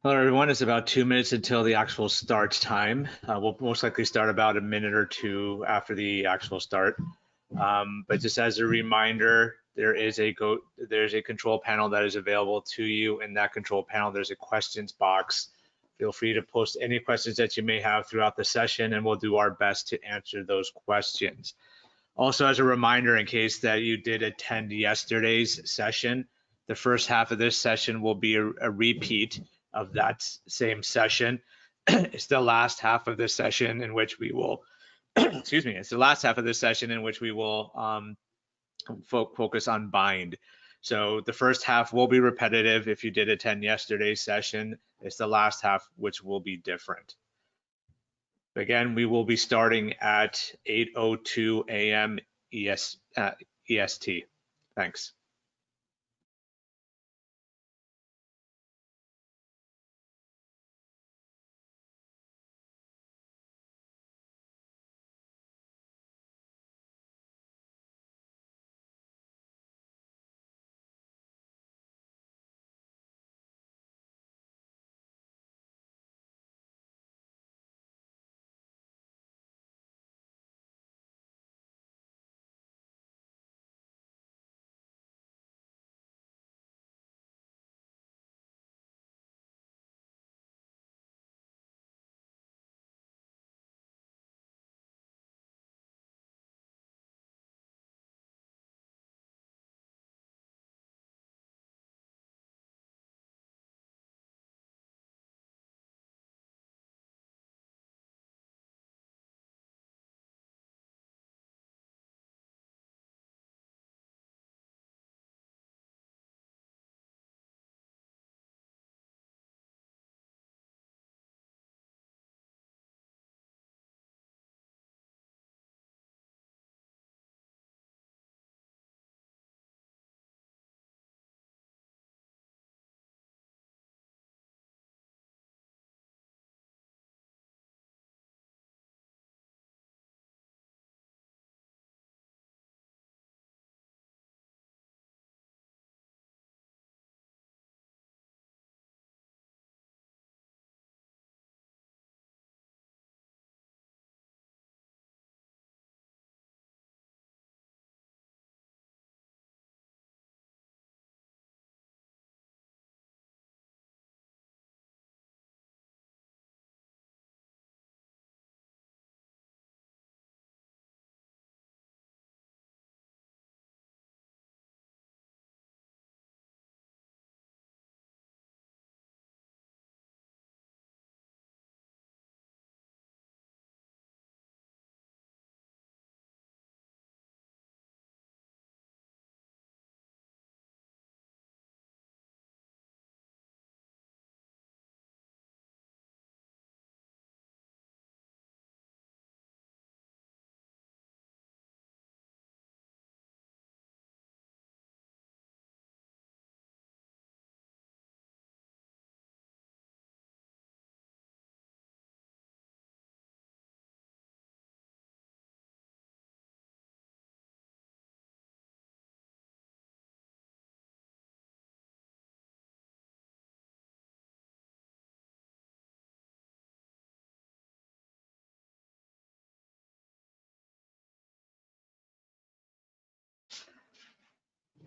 Hello, everyone. It's about 2 minutes until the actual start time. We'll most likely start about a minute or two after the actual start. But just as a reminder, there's a control panel that is available to you. In that control panel, there's a questions box. Feel free to post any questions that you may have throughout the session, and we'll do our best to answer those questions. Also, as a reminder, in case that you did attend yesterday's session, the first half of this session will be a repeat of that same session. It's the last half of this session in which we will, excuse me, it's the last half of this session in which we will focus on bind. So the first half will be repetitive. If you did attend yesterday's session, it's the last half which will be different. Again, we will be starting at 8:02 a.m. EST. Thanks.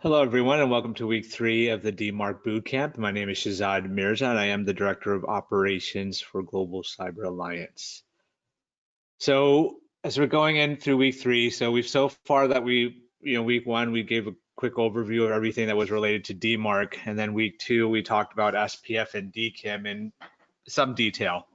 Hello, everyone, and welcome to week 3 of the DMARC Bootcamp. My name is Shahzad Mirza, and I am the Director of Operations for Global Cyber Alliance. So as we're going in through week 3, so we've so far that week 1, we gave a quick overview of everything that was related to DMARC, and then week 2, we talked about SPF and DKIM in some detail.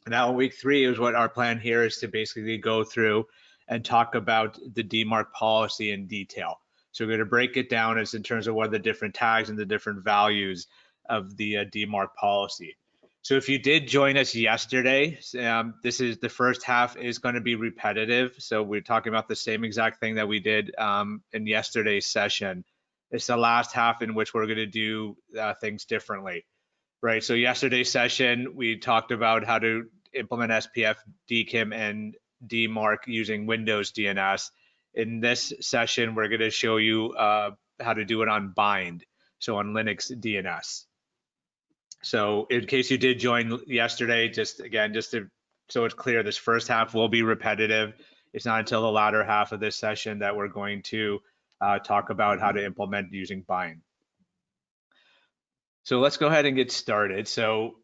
Now, week 3 is what our plan here is to basically go through and talk about the DMARC policy in detail. So we're going to break it down as in terms of what are the different tags and the different values of the DMARC policy. So if you did join us yesterday, this is the first half is going to be repetitive. So we're talking about the same exact thing that we did in yesterday's session. It's the last half in which we're going to do things differently, right? So yesterday's session, we talked about how to implement SPF, DKIM, and DMARC using Windows DNS. In this session, we're going to show you how to do it on bind, so on Linux DNS. So in case you did join yesterday, just so it's clear, this first half will be repetitive. It's not until the latter half of this session that we're going to talk about how to implement using bind. So let's go ahead and get started. So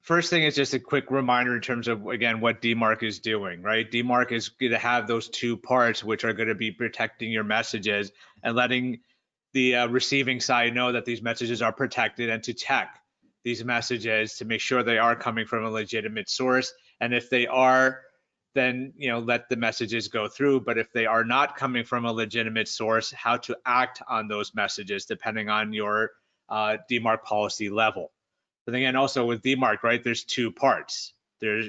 first thing is just a quick reminder in terms of, again, what DMARC is doing, right? DMARC is going to have those two parts, which are going to be protecting your messages and letting the receiving side know that these messages are protected, and to check these messages to make sure they are coming from a legitimate source. And if they are, then let the messages go through. But if they are not coming from a legitimate source, how to act on those messages depending on your DMARC policy level. But again, also with DMARC, right, there's two parts. There's,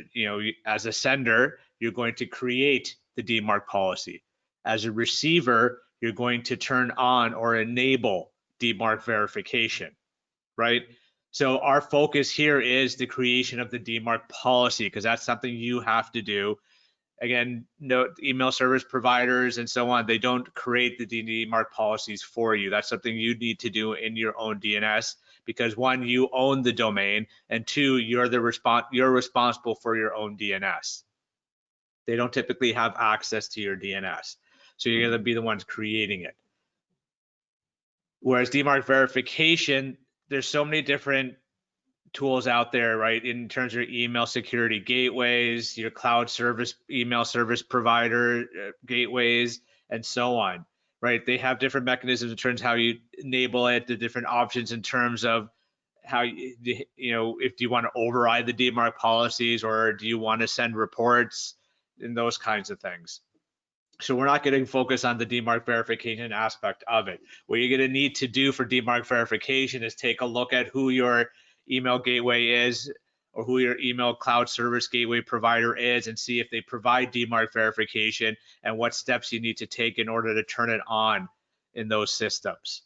as a sender, you're going to create the DMARC policy. As a receiver, you're going to turn on or enable DMARC verification, right? So our focus here is the creation of the DMARC policy, because that's something you have to do. Again, no email service providers and so on, they don't create the DMARC policies for you. That's something you need to do in your own DNS, because one, you own the domain, and two, you're responsible for your own DNS. They don't typically have access to your DNS, so you're going to be the ones creating it. Whereas DMARC verification, there's so many different tools out there, right, in terms of your email security gateways, your cloud service, email service provider gateways, and so on, right? They have different mechanisms in terms of how you enable it, the different options in terms of how, if you want to override the DMARC policies, or do you want to send reports, and those kinds of things. So we're not going to focus on the DMARC verification aspect of it. What you're going to need to do for DMARC verification is take a look at who your email gateway is, or who your email cloud service gateway provider is, and see if they provide DMARC verification and what steps you need to take in order to turn it on in those systems,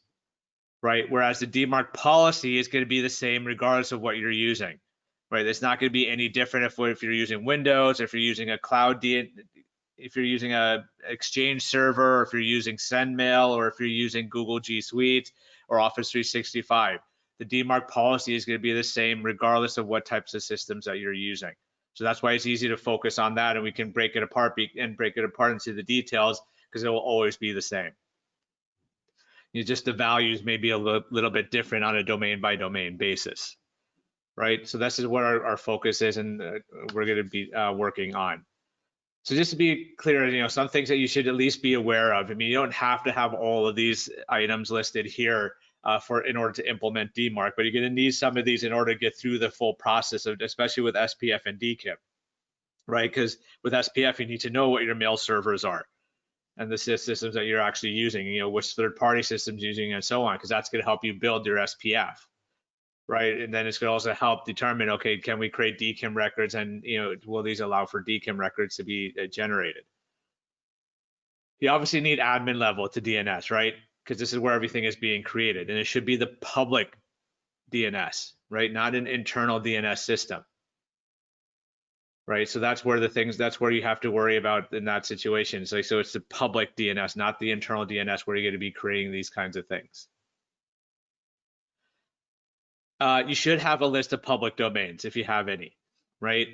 right? Whereas the DMARC policy is going to be the same regardless of what you're using, right? It's not going to be any different if you're using Windows, if you're using a cloud if you're using a Exchange server, or if you're using SendMail, or if you're using Google G Suite or Office 365. The DMARC policy is going to be the same regardless of what types of systems that you're using. So that's why it's easy to focus on that, and we can break it apart into the details, because it will always be the same. Just the values may be a little bit different on a domain by domain basis, right? So this is what our focus is, and we're going to be working on. So just to be clear, some things that you should at least be aware of. I mean, you don't have to have all of these items listed here in order to implement DMARC, but you're going to need some of these in order to get through the full process of, especially with SPF and DKIM, right? Because with SPF, you need to know what your mail servers are and the systems that you're actually using, which third-party systems using, and so on, because that's going to help you build your SPF. Right, and then it's going to also help determine, okay, can we create DKIM records, and will these allow for DKIM records to be generated? You obviously need admin level to DNS, right? Because this is where everything is being created, and it should be the public DNS, right? Not an internal DNS system, right? So that's where that's where you have to worry about in that situation. So it's the public DNS, not the internal DNS, where you're going to be creating these kinds of things. You should have a list of public domains if you have any, right?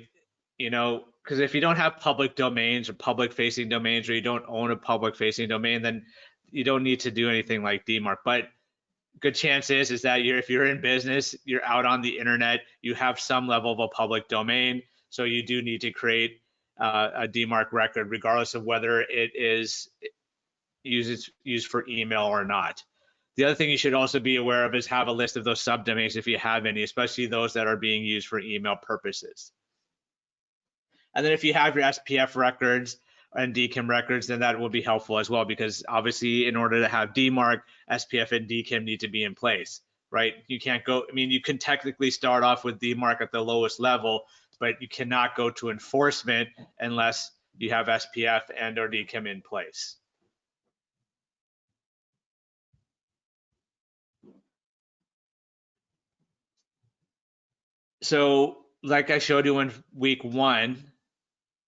Because if you don't have public domains or public facing domains, or you don't own a public facing domain, then you don't need to do anything like DMARC. But good chance is that if you're in business, you're out on the internet, you have some level of a public domain. So you do need to create a DMARC record, regardless of whether it is used for email or not. The other thing you should also be aware of is have a list of those subdomains if you have any, especially those that are being used for email purposes. And then if you have your SPF records and DKIM records, then that will be helpful as well, because obviously in order to have DMARC, SPF and DKIM need to be in place, right? You can't go, I mean, you can technically start off with DMARC at the lowest level, but you cannot go to enforcement unless you have SPF and or DKIM in place. So like I showed you in week 1,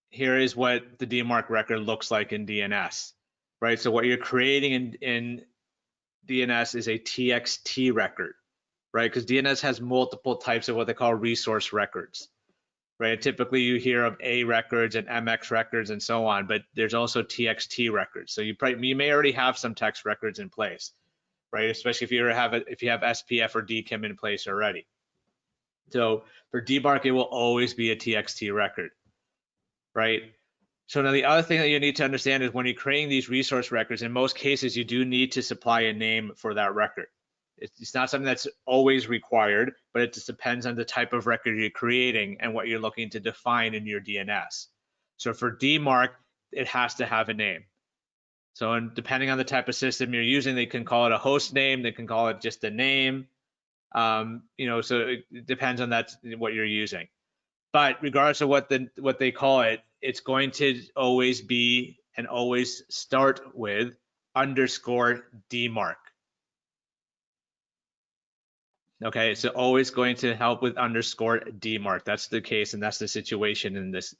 here is what the DMARC record looks like in DNS, right? So what you're creating in DNS is a TXT record, right? Because DNS has multiple types of what they call resource records, right? Typically you hear of A records and MX records and so on, but there's also TXT records. So you may already have some text records in place, right? Especially if you have SPF or DKIM in place already. So for DMARC, it will always be a TXT record, right? So now the other thing that you need to understand is when you're creating these resource records, in most cases, you do need to supply a name for that record. It's not something that's always required, but it just depends on the type of record you're creating and what you're looking to define in your DNS. So for DMARC, it has to have a name. So depending on the type of system you're using, they can call it a host name, they can call it just a name. So it depends on what you're using. But regardless of what they call it, it's going to always be and always start with _DMARC. Okay, so always going to help with _DMARC. That's the case, and that's the situation in this.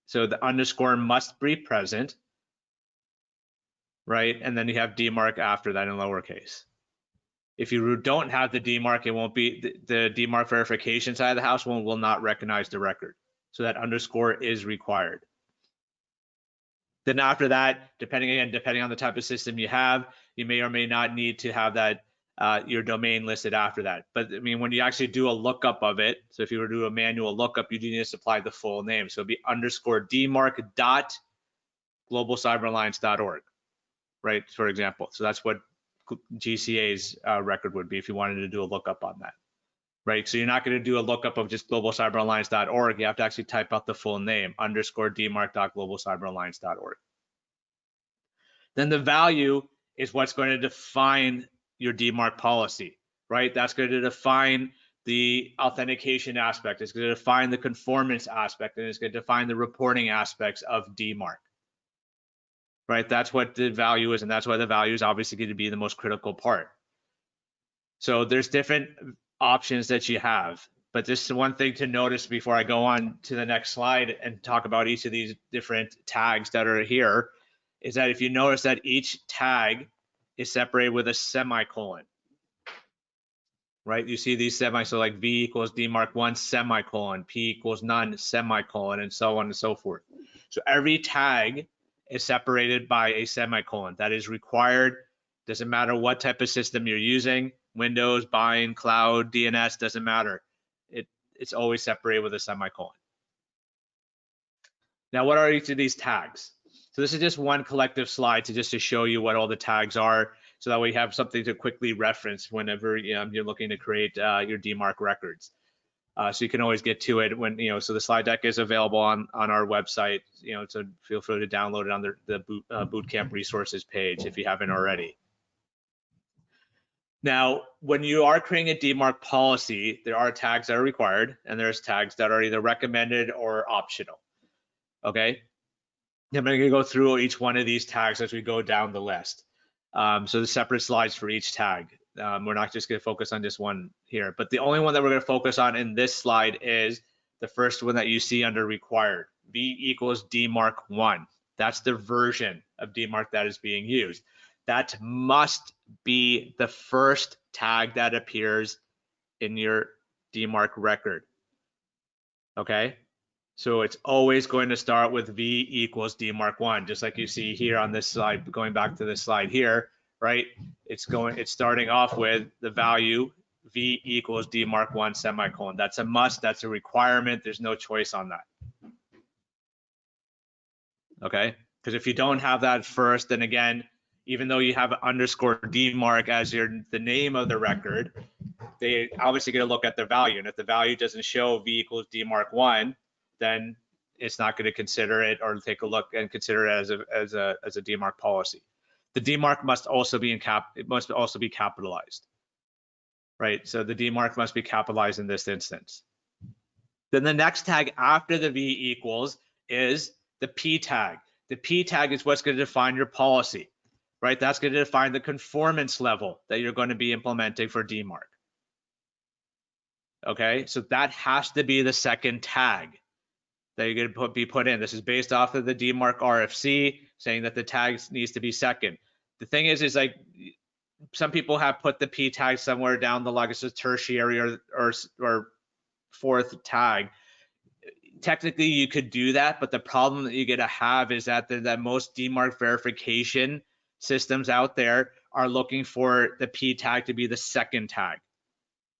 So the underscore must be present, right? And then you have DMARC after that in lowercase. If you don't have the DMARC, it won't be the DMARC verification side of the house will not recognize the record. So that underscore is required. Then after that, depending on the type of system you have, you may or may not need to have that your domain listed after that. But I mean, when you actually do a lookup of it, so if you were to do a manual lookup, you do need to supply the full name. So it'd be _DMARC.globalcyberalliance.org, right? For example. So that's what GCA's record would be if you wanted to do a lookup on that, right? So you're not going to do a lookup of just globalcyberalliance.org. You have to actually type out the full name, _DMARC.globalcyberalliance.org. Then the value is what's going to define your DMARC policy, right? That's going to define the authentication aspect. It's going to define the conformance aspect, and it's going to define the reporting aspects of DMARC, right? That's what the value is, and that's why the value is obviously going to be the most critical part. So there's different options that you have, but this is one thing to notice before I go on to the next slide and talk about each of these different tags that are here, is that if you notice that each tag is separated with a semicolon, right? You see these so like V = DMARC1 semicolon, P = none semicolon, and so on and so forth. So every tag is separated by a semicolon. That is required. Doesn't matter what type of system you're using, Windows, Bind, Cloud, DNS, doesn't matter. It's always separated with a semicolon. Now, what are each of these tags? So this is just one collective slide to show you what all the tags are, so that we have something to quickly reference whenever you're looking to create your DMARC records. So you can always get to it when, so the slide deck is available on our website, so feel free to download it on the Bootcamp resources page if you haven't already. Now, when you are creating a DMARC policy, there are tags that are required, and there's tags that are either recommended or optional, okay? I'm going to go through each one of these tags as we go down the list. So the separate slides for each tag. We're not just going to focus on just one here, but the only one that we're going to focus on in this slide is the first one that you see under required, V = DMARC1. That's the version of DMARC that is being used. That must be the first tag that appears in your DMARC record, okay? So it's always going to start with V = DMARC1, just like you see here on this slide, going back to this slide here, right? It's starting off with the value V = DMARC1 semicolon. That's a must, that's a requirement, there's no choice on that. Okay, because if you don't have that first, then again, even though you have _DMARC as the name of the record, they obviously going to look at the value, and if the value doesn't show V = DMARC1, then it's not going to consider it or take a look and consider it as a DMARC policy. The DMARC must also be capitalized, right? So the DMARC must be capitalized in this instance. Then the next tag after the V equals is the P tag. The P tag is what's going to define your policy, right? That's going to define the conformance level that you're going to be implementing for DMARC. Okay, so that has to be the second tag that you're going to be put in. This is based off of the DMARC RFC saying that the tag needs to be second. The thing is like some people have put the P tag somewhere down the log. It's a tertiary or fourth tag. Technically, you could do that, but the problem that you're gonna have is that most DMARC verification systems out there are looking for the P tag to be the second tag.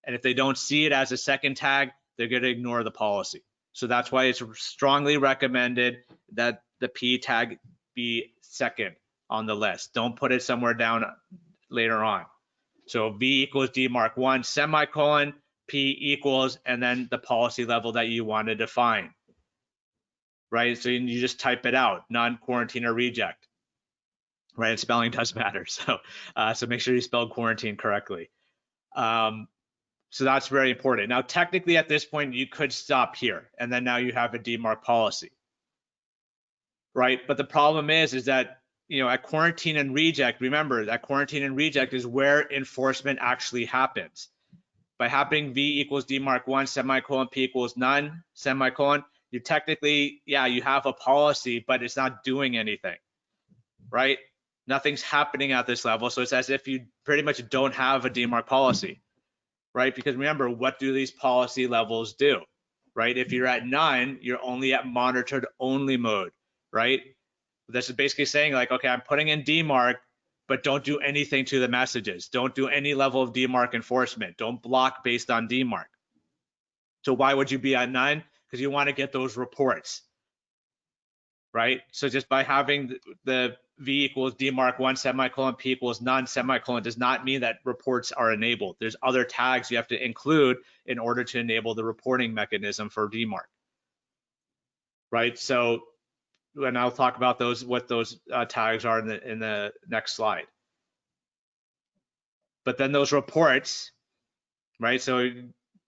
And if they don't see it as a second tag, they're gonna ignore the policy. So that's why it's strongly recommended that the P tag be second on the list. Don't put it somewhere down later on. So V equals DMARC 1 semicolon, P equals, and then the policy level that you want to define, right? So you just type it out, non-quarantine or reject, right? And spelling does matter. So make sure you spell quarantine correctly. So that's very important. Now, technically at this point, you could stop here, and then now you have a DMARC policy, right? But the problem is that, you know, at quarantine and reject, remember that quarantine and reject is where enforcement actually happens. By happening V equals DMARC 1 semicolon, P equals none semicolon, you technically, yeah, you have a policy, but it's not doing anything, right? Nothing's happening at this level. So it's as if you pretty much don't have a DMARC policy, right? Because remember, what do these policy levels do, right? If you're at none, you're only at monitored only mode, right? This is basically saying like, okay, I'm putting in DMARC, but don't do anything to the messages. Don't do any level of DMARC enforcement. Don't block based on DMARC. So why would you be at 9? Because you want to get those reports, right? So just by having the V equals DMARC 1 semicolon, P equals none semicolon does not mean that reports are enabled. There's other tags you have to include in order to enable the reporting mechanism for DMARC, right? So, and I'll talk about those, what those tags are in the next slide. But then those reports, right? So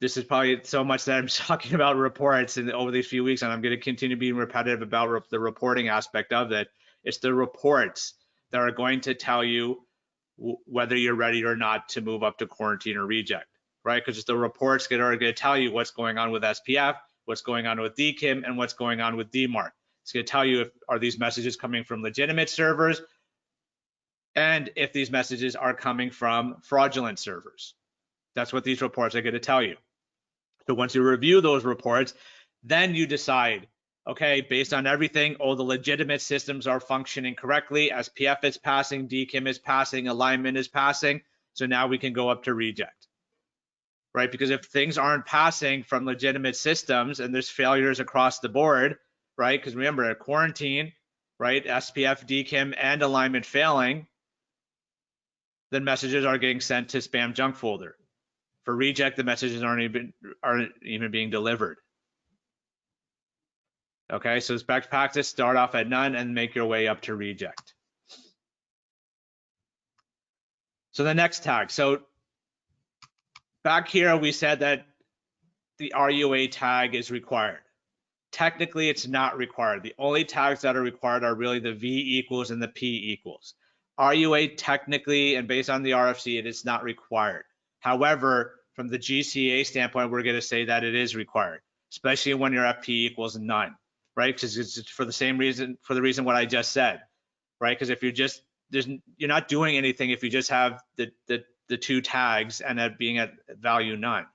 this is probably so much that I'm talking about reports over these few weeks, and I'm going to continue being repetitive about the reporting aspect of it. It's the reports that are going to tell you whether you're ready or not to move up to quarantine or reject, right? Because it's the reports that are going to tell you what's going on with SPF, what's going on with DKIM, and what's going on with DMARC. It's going to tell you if are these messages coming from legitimate servers, and if these messages are coming from fraudulent servers. That's what these reports are going to tell you. So once you review those reports, then you decide, okay, based on everything, the legitimate systems are functioning correctly, SPF is passing, DKIM is passing, alignment is passing, so now we can go up to reject, right? Because if things aren't passing from legitimate systems and there's failures across the board, right? Because remember, at quarantine, right, SPF, DKIM, and alignment failing, then messages are getting sent to spam junk folder. For reject, the messages aren't even being delivered. Okay, so it's best practice, start off at none and make your way up to reject. So the next tag. So back here, we said that the RUA tag is required. Technically, it's not required. The only tags that are required are really the V equals and the P equals. RUA technically, and based on the RFC, it is not required. However, from the GCA standpoint, we're going to say that it is required, especially when your FP equals none, right? Because it's for the same reason, for the reason what I just said, right? Because if you're just, you're not doing anything if you just have the two tags and that being at value none.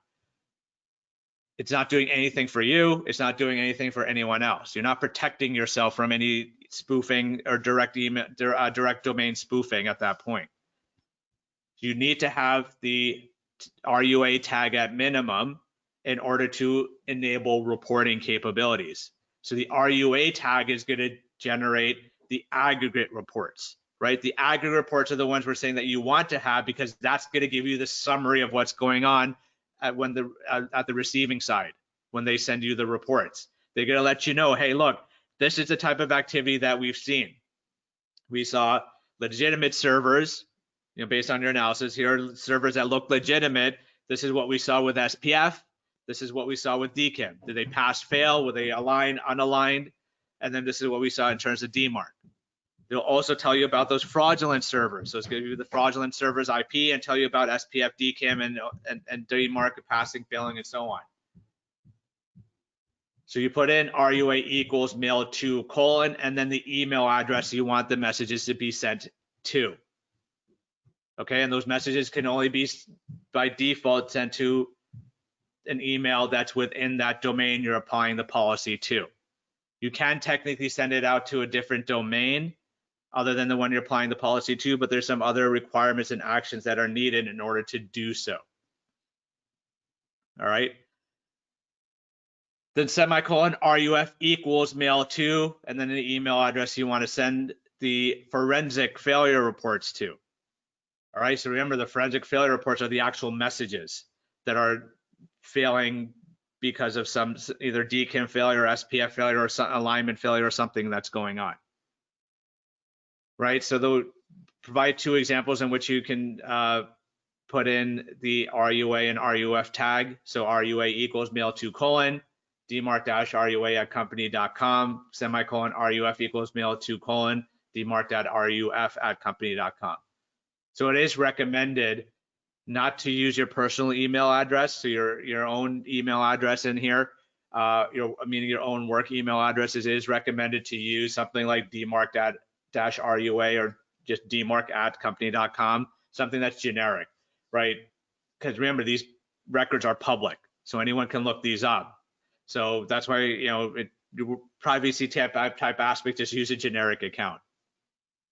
It's not doing anything for you. It's not doing anything for anyone else. You're not protecting yourself from any spoofing or direct email, direct domain spoofing at that point. You need to have the RUA tag at minimum in order to enable reporting capabilities. So the RUA tag is going to generate the aggregate reports, right? The aggregate reports are the ones we're saying that you want to have because that's going to give you the summary of what's going on at the receiving side when they send you the reports. They're going to let you know, hey, look, this is the type of activity that we've seen. We saw legitimate servers, you know, based on your analysis. Here are servers that look legitimate. This is what we saw with SPF. This is what we saw with DKIM. Did they pass, fail? Were they aligned, unaligned? And then this is what we saw in terms of DMARC. They'll also tell you about those fraudulent servers. So it's going to give you the fraudulent servers IP and tell you about SPF, DKIM, and DMARC passing, failing, and so on. So you put in RUA equals mail to colon, and then the email address you want the messages to be sent to. Okay, and those messages can only be by default sent to an email that's within that domain you're applying the policy to. You can technically send it out to a different domain other than the one you're applying the policy to, but there's some other requirements and actions that are needed in order to do so. All right. Then semicolon RUF equals mail to, and then the email address you want to send the forensic failure reports to. All right, so remember the forensic failure reports are the actual messages that are failing because of some either DKIM failure, SPF failure, or some alignment failure, or something that's going on. Right, so they'll provide two examples in which you can put in the RUA and RUF tag. So RUA equals mail to colon, DMARC-RUA at company.com, semicolon RUF equals mail to colon, DMARC.RUF at company.com. So it is recommended not to use your personal email address, so your own email address in here, meaning your own work email addresses. It is recommended to use something like DMARC-RUA or just DMARC at company.com, something that's generic, right? Because remember, these records are public, so anyone can look these up. So that's why, your privacy type aspect, just use a generic account.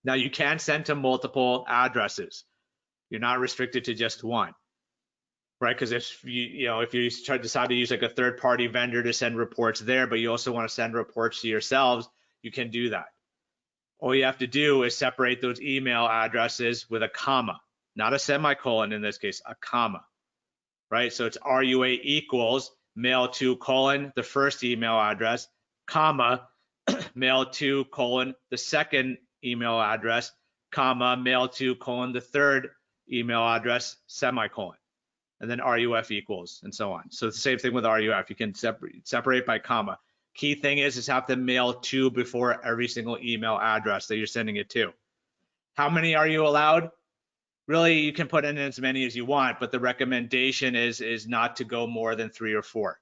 Now you can send to multiple addresses. You're not restricted to just one, right? Because if you decide to use like a third-party vendor to send reports there, but you also want to send reports to yourselves, you can do that. All you have to do is separate those email addresses with a comma, not a semicolon in this case, a comma, right? So it's RUA equals mail to colon, the first email address, comma, mail to colon, the second email address, comma, mail to colon, the third email address, semicolon, and then RUF equals, and so on. So it's the same thing with RUF. You can separate by comma. Key thing is have to mail to before every single email address that you're sending it to. How many are you allowed? Really, you can put in as many as you want, but the recommendation is not to go more than 3 or 4.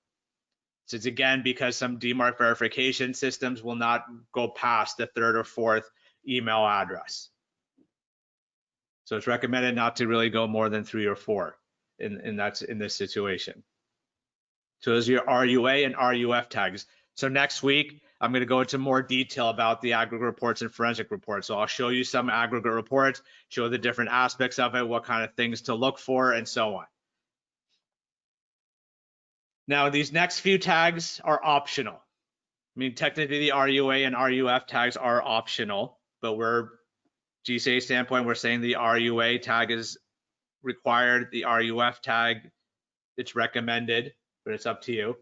So it's again because some DMARC verification systems will not go past the 3rd or 4th email address. So it's recommended not to really go more than 3 or 4 in this situation. So those are your RUA and RUF tags. So next week, I'm going to go into more detail about the aggregate reports and forensic reports. So I'll show you some aggregate reports, show the different aspects of it, what kind of things to look for, and so on. Now, these next few tags are optional. I mean, technically the RUA and RUF tags are optional, but GCA standpoint, we're saying the RUA tag is required, the RUF tag, it's recommended, but it's up to you.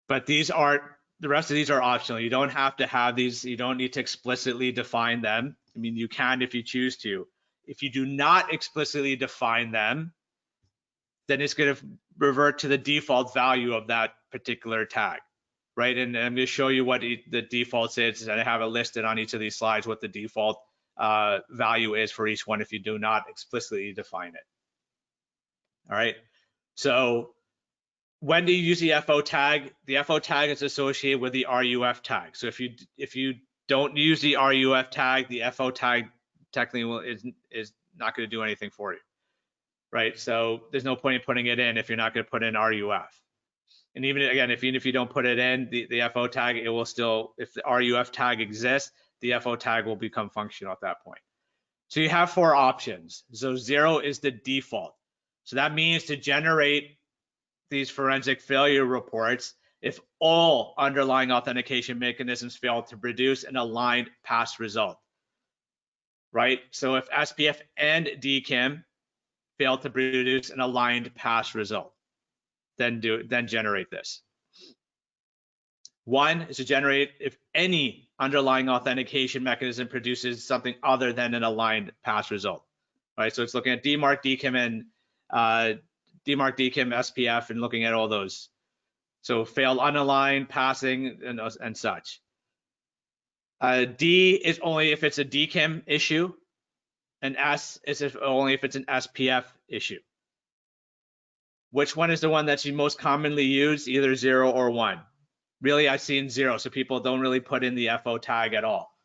But the rest of these are optional. You don't have to have these. You don't need to explicitly define them. I mean, you can if you choose to. If you do not explicitly define them, then it's going to revert to the default value of that particular tag, right? And I'm going to show you what the default is, and I have it listed on each of these slides what the default value is for each one if you do not explicitly define it. All right. So when do you use the FO tag? The FO tag is associated with the RUF tag. So if you don't use the RUF tag, the FO tag technically is not going to do anything for you, right? So there's no point in putting it in if you're not going to put in RUF. And even if you don't put it in the FO tag, it will still, if the RUF tag exists, the FO tag will become functional at that point. So you have 4 options. So 0 is the default. So that means to generate these forensic failure reports, if all underlying authentication mechanisms fail to produce an aligned pass result, right? So if SPF and DKIM fail to produce an aligned pass result, then generate this. 1 is to generate if any underlying authentication mechanism produces something other than an aligned pass result, right? So it's looking at DMARC, DKIM, and DMARC, DKIM, SPF, and looking at all those. So failed unaligned, passing, and such. D is only if it's a DKIM issue, and S is only if it's an SPF issue. Which one is the one that's most commonly used? Either 0 or 1. Really, I've seen 0, so people don't really put in the FO tag at all.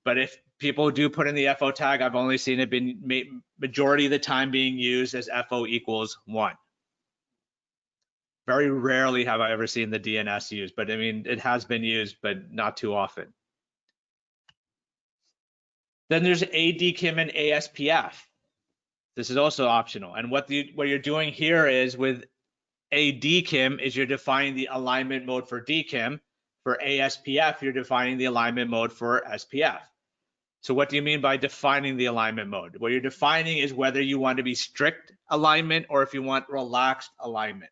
But if people do put in the FO tag. I've only seen it been majority of the time being used as FO equals 1. Very rarely have I ever seen the DNS used, but I mean, it has been used, but not too often. Then there's ADKIM and ASPF. This is also optional. And what you're doing here is with ADKIM is you're defining the alignment mode for DKIM. For ASPF, you're defining the alignment mode for SPF. So what do you mean by defining the alignment mode? What you're defining is whether you want to be strict alignment or if you want relaxed alignment.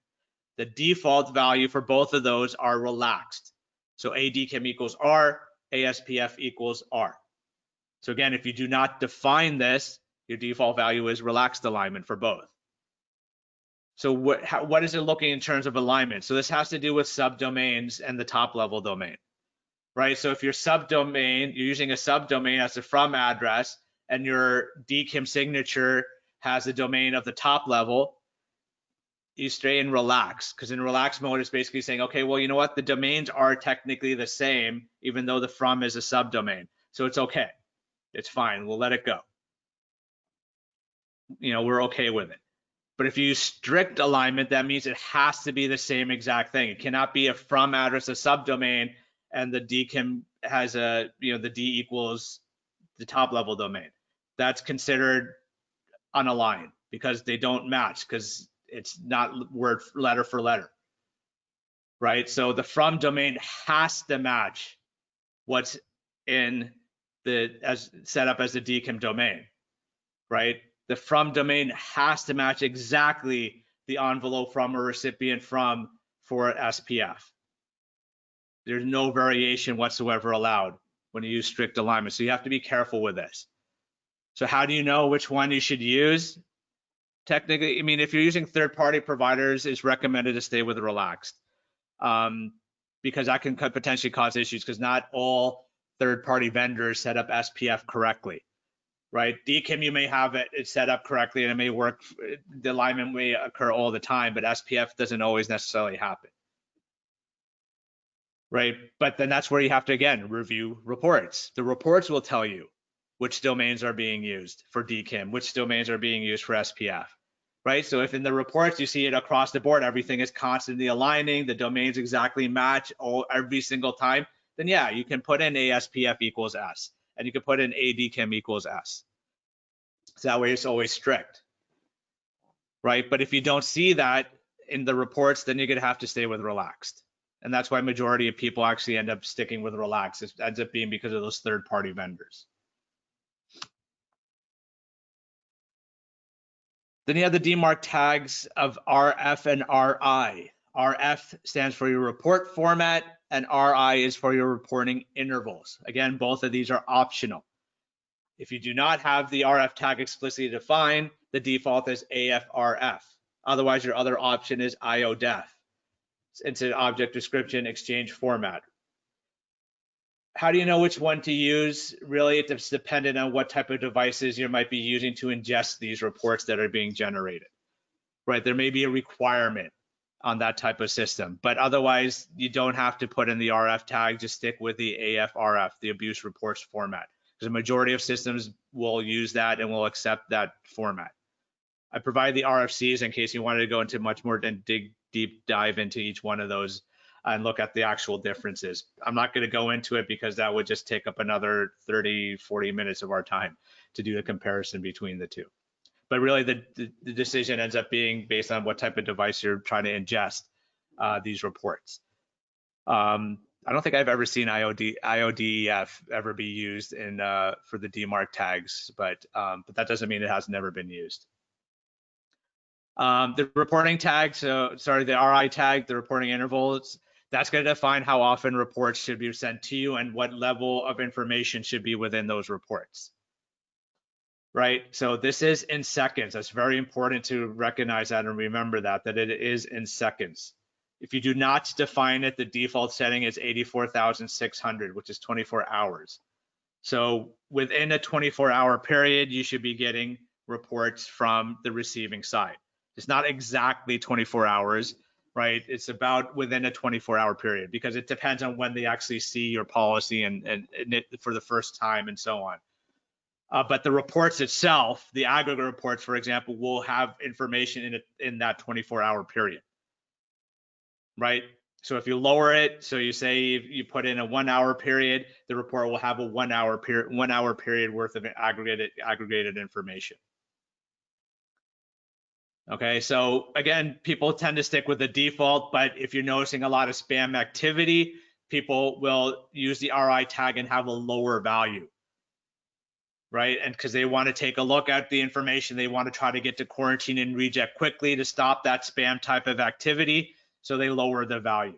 The default value for both of those are relaxed. So ADKIM equals R, ASPF equals R. So again, if you do not define this, your default value is relaxed alignment for both. So what is it looking in terms of alignment? So this has to do with subdomains and the top level domain, right? So if your subdomain, you're using a subdomain as a from address and your DKIM signature has a domain of the top level, you stay in relax, because in relax mode, it's basically saying, okay, well, you know what? The domains are technically the same, even though the from is a subdomain. So it's okay. It's fine. We'll let it go. You know, we're okay with it. But if you use strict alignment, that means it has to be the same exact thing. It cannot be a from address, a subdomain, and the DKIM has a, you know, the D equals the top level domain. That's considered unaligned because they don't match, because it's not word letter for letter, right? So the from domain has to match what's in the as set up as the DKIM domain, right? The from domain has to match exactly the envelope from or recipient from for SPF. There's no variation whatsoever allowed when you use strict alignment. So you have to be careful with this. So how do you know which one you should use? Technically, I mean, if you're using third-party providers, it's recommended to stay with relaxed, because that can potentially cause issues, because not all third-party vendors set up SPF correctly, right? DKIM, you may have it set up correctly and it may work, the alignment may occur all the time, but SPF doesn't always necessarily happen, right? But then that's where you have to, again, review reports. The reports will tell you which domains are being used for DKIM, which domains are being used for SPF, right? So if in the reports you see it across the board, everything is constantly aligning, the domains exactly match every single time, then yeah, you can put in ASPF equals S, and you can put in ADKIM equals S. So that way it's always strict, right? But if you don't see that in the reports, then you're gonna have to stay with relaxed. And that's why majority of people actually end up sticking with relaxed. It ends up being because of those third-party vendors. Then you have the DMARC tags of RF and RI. RF stands for your report format, and RI is for your reporting intervals. Again, both of these are optional. If you do not have the RF tag explicitly defined, the default is AFRF. Otherwise, your other option is IODEF. It's an object description exchange format. How do you know which one to use? Really, it's dependent on what type of devices you might be using to ingest these reports that are being generated, right? There may be a requirement on that type of system, but otherwise you don't have to put in the RF tag, just stick with the AFRF, the abuse reports format, because the majority of systems will use that and will accept that format. I provide the RFCs in case you wanted to go into much more and deep dive into each one of those and look at the actual differences. I'm not going to go into it because that would just take up another 30, 40 minutes of our time to do the comparison between the two. But really the decision ends up being based on what type of device you're trying to ingest these reports. I don't think I've ever seen IODEF ever be used in for the DMARC tags, but that doesn't mean it has never been used. The reporting tag, the RI tag, the reporting intervals, that's going to define how often reports should be sent to you and what level of information should be within those reports, right? So this is in seconds. That's very important to recognize that and remember that it is in seconds. If you do not define it, the default setting is 84,600, which is 24 hours. So within a 24-hour period, you should be getting reports from the receiving side. It's not exactly 24 hours, right? It's about within a 24-hour period because it depends on when they actually see your policy and it for the first time and so on. But the reports itself, the aggregate reports, for example, will have information in that 24-hour period, right? So if you lower it, so you say you put in a 1 hour period, the report will have a 1 hour period worth of aggregated information. Okay, so again, people tend to stick with the default, but if you're noticing a lot of spam activity, people will use the RI tag and have a lower value, right? And because they want to take a look at the information, they want to try to get to quarantine and reject quickly to stop that spam type of activity, so they lower the value.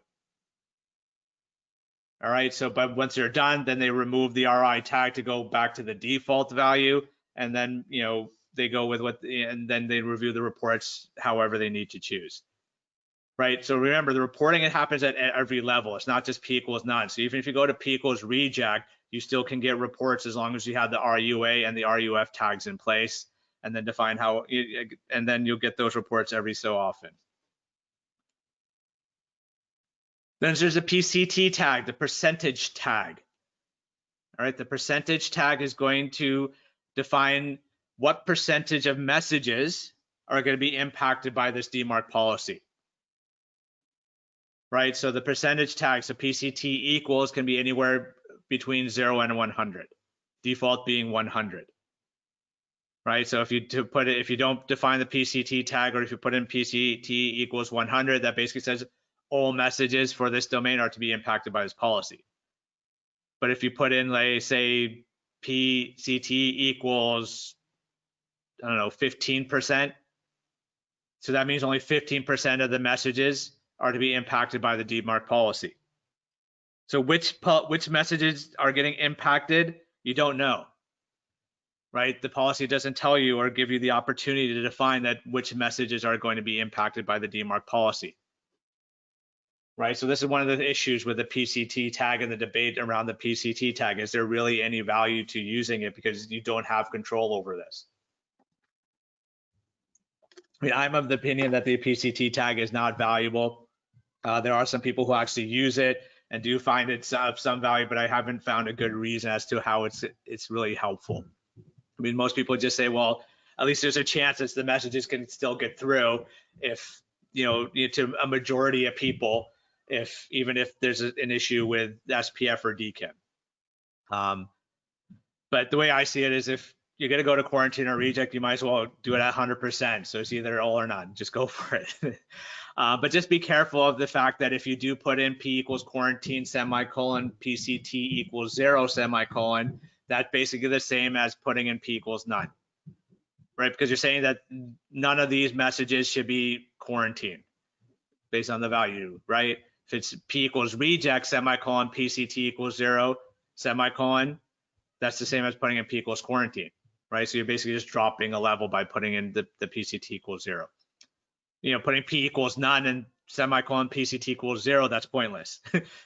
All right, so but once they're done, then they remove the RI tag to go back to the default value, and then they go with and then they review the reports however they need to choose. Right, so remember, the reporting, it happens at every level. It's not just P equals none. So even if you go to P equals reject, you still can get reports as long as you have the RUA and the RUF tags in place, and then define how, and then you'll get those reports every so often. Then there's a PCT tag, the percentage tag. All right, the percentage tag is going to define what percentage of messages are going to be impacted by this DMARC policy. Right, so the percentage tag, so PCT equals, can be anywhere between 0 and 100, default being 100. Right, so if you don't define the PCT tag, or if you put in PCT equals 100, that basically says all messages for this domain are to be impacted by this policy. But if you put in, like, say, PCT equals, I don't know, 15%, so that means only 15% of the messages are to be impacted by the DMARC policy. So which messages are getting impacted, you don't know, right? The policy doesn't tell you or give you the opportunity to define that which messages are going to be impacted by the DMARC policy, right? So this is one of the issues with the PCT tag and the debate around the PCT tag. Is there really any value to using it because you don't have control over this? I mean, I'm of the opinion that the PCT tag is not valuable. There are some people who actually use it and do find it of some value, but I haven't found a good reason as to how it's really helpful. I mean, most people just say, well, at least there's a chance that the messages can still get through if, to a majority of people, even if there's an issue with SPF or DKIM. But the way I see it is, if you're going to go to quarantine or reject, you might as well do it at 100%. So it's either all or none. Just go for it. But just be careful of the fact that if you do put in P equals quarantine semicolon PCT equals 0 semicolon, that's basically the same as putting in P equals none, right? Because you're saying that none of these messages should be quarantined based on the value, right? If it's P equals reject semicolon PCT equals 0 semicolon, that's the same as putting in P equals quarantine, right? So you're basically just dropping a level by putting in the PCT equals 0. Putting P equals none and semicolon PCT equals 0, that's pointless.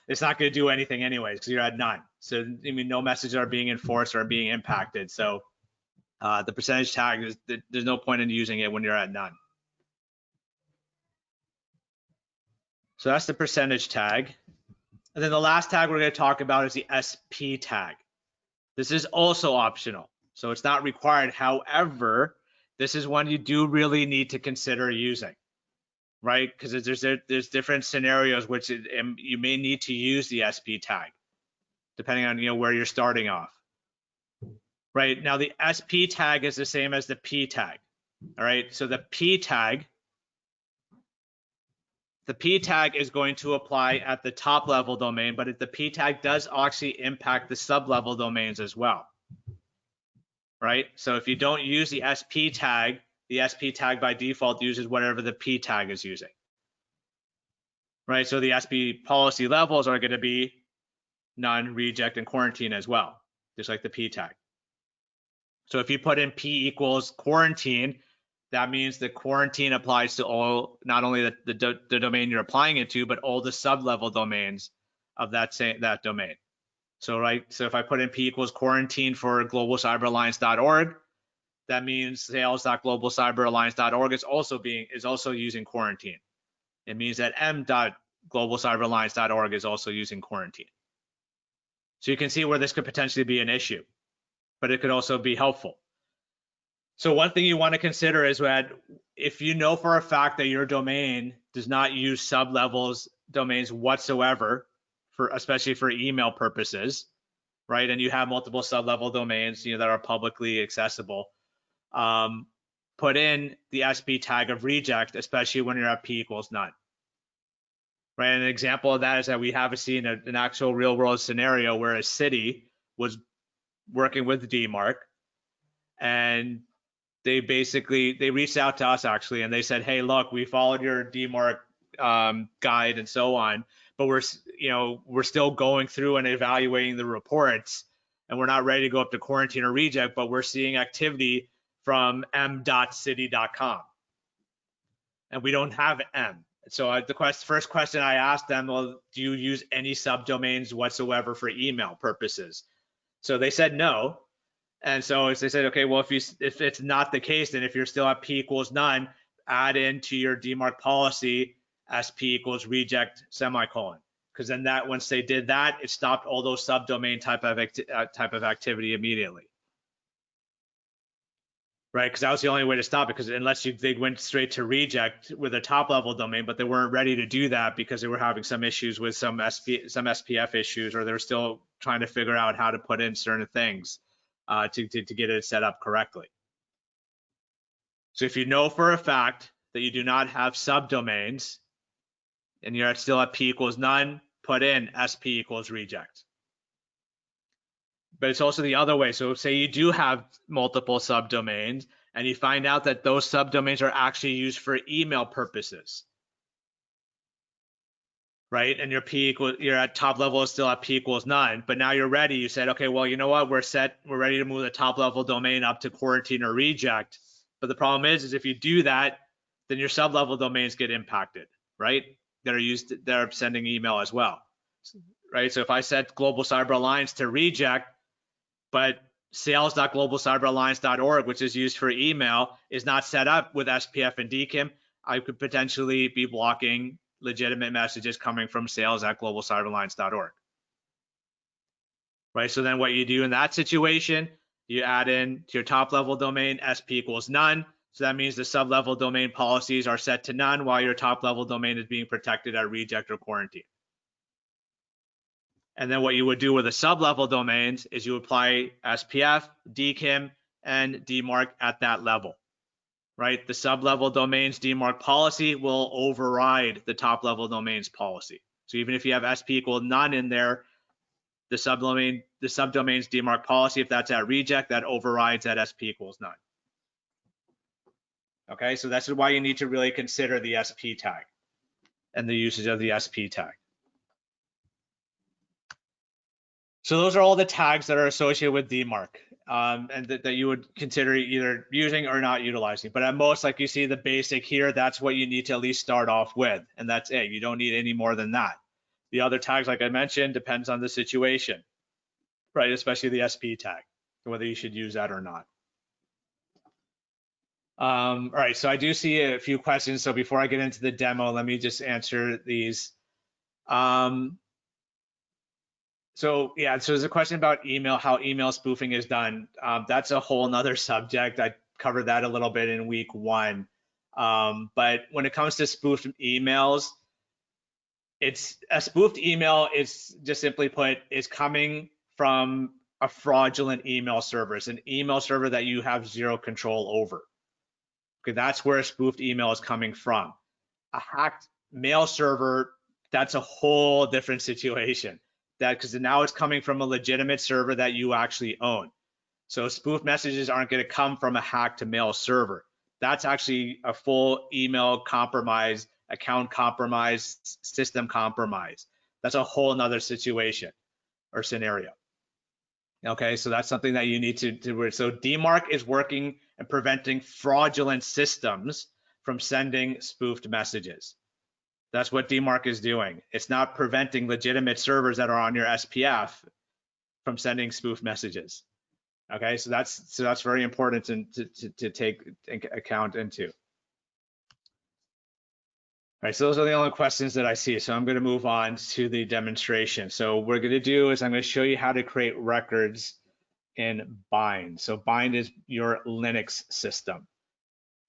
It's not going to do anything anyways because you're at none. So, I mean, no messages are being enforced or being impacted. So the percentage tag, there's no point in using it when you're at none. So that's the percentage tag. And then the last tag we're going to talk about is the SP tag. This is also optional, so it's not required. However, this is one you do really need to consider using, right? Because there's different scenarios which you may need to use the SP tag, depending on where you're starting off. Right now, the SP tag is the same as the P tag. All right, so the P tag is going to apply at the top level domain, but the P tag does actually impact the sub-level domains as well, right? So if you don't use the SP tag, the SP tag by default uses whatever the P tag is using, right? So the SP policy levels are going to be none, reject, and quarantine as well, just like the P tag. So if you put in P equals quarantine, that means the quarantine applies to all, not only the domain you're applying it to, but all the sub-level domains of that domain. So so if I put in P equals quarantine for globalcyberalliance.org, that means sales.globalcyberalliance.org is also using quarantine. It means that m.globalcyberalliance.org is also using quarantine. So you can see where this could potentially be an issue. but it could also be helpful. So one thing you want to consider is that if you know for a fact that your domain does not use sublevels domains whatsoever, especially for email purposes, right? And you have multiple sublevel domains, that are publicly accessible. Put in the SP tag of reject, especially when you're at p equals none. Right. And an example of that is that we have seen an actual real world scenario where a city was working with DMARC, and they reached out to us actually, and they said, hey, look, we followed your DMARC guide and so on, but we're still going through and evaluating the reports, and we're not ready to go up to quarantine or reject, but we're seeing activity from m.city.com, and we don't have m. So the first question I asked them, well, do you use any subdomains whatsoever for email purposes? So they said no. And so they said, okay, well, if it's not the case, then if you're still at p equals none, add into your DMARC policy SP equals reject semicolon. Because then once they did that, it stopped all those subdomain type of activity immediately. Right, because that was the only way to stop it, because unless they went straight to reject with a top level domain, but they weren't ready to do that because they were having some issues with some SPF issues, or they were still trying to figure out how to put in certain things to get it set up correctly. So if you know for a fact that you do not have subdomains and you're still at p equals none, put in SP equals reject. But it's also the other way. So say you do have multiple subdomains and you find out that those subdomains are actually used for email purposes, right? And you're at top level is still at p equals none, but now you're ready. You said, okay, well, you know what? We're ready to move the top level domain up to quarantine or reject. But the problem is if you do that, then your sublevel domains get impacted, right? They're sending email as well, right? So if I set Global Cyber Alliance to reject, but sales.globalcyberalliance.org, which is used for email, is not set up with SPF and DKIM, I could potentially be blocking legitimate messages coming from sales@globalcyberalliance.org. Right, so then what you do in that situation, you add in to your top level domain SP equals none. So that means the sub-level domain policies are set to none while your top level domain is being protected at reject or quarantine. And then what you would do with the sub-level domains is you apply SPF, DKIM, and DMARC at that level, right? The sub-level domains DMARC policy will override the top-level domains policy. So even if you have SP equal none in there, the subdomains DMARC policy, if that's at reject, that overrides at SP equals none. Okay, so that's why you need to really consider the SP tag and the usage of the SP tag. So those are all the tags that are associated with DMARC and that you would consider either using or not utilizing. But at most, like you see the basic here, that's what you need to at least start off with. And that's it. You don't need any more than that. The other tags, like I mentioned, depends on the situation, right? Especially the SP tag, whether you should use that or not. All right, so I do see a few questions. So before I get into the demo, let me just answer these. So yeah, so there's a question about email, how email spoofing is done. That's a whole nother subject. I covered that a little bit in week 1. But when it comes to spoofed emails, it's a spoofed email is just simply put, is coming from a fraudulent email server. It's an email server that you have zero control over. Okay, that's where a spoofed email is coming from. A hacked mail server, that's a whole different situation. Because now it's coming from a legitimate server that you actually own. So spoof messages aren't going to come from a hacked mail server. That's actually a full email compromise, account compromise, system compromise. That's a whole nother situation or scenario. Okay, so that's something that you need to so DMARC is working and preventing fraudulent systems from sending spoofed messages. That's what DMARC is doing. It's not preventing legitimate servers that are on your SPF from sending spoofed messages. Okay, so that's very important to take account into. All right, so those are the only questions that I see. So I'm going to move on to the demonstration. So what we're going to do is I'm going to show you how to create records in bind. So bind is your Linux system.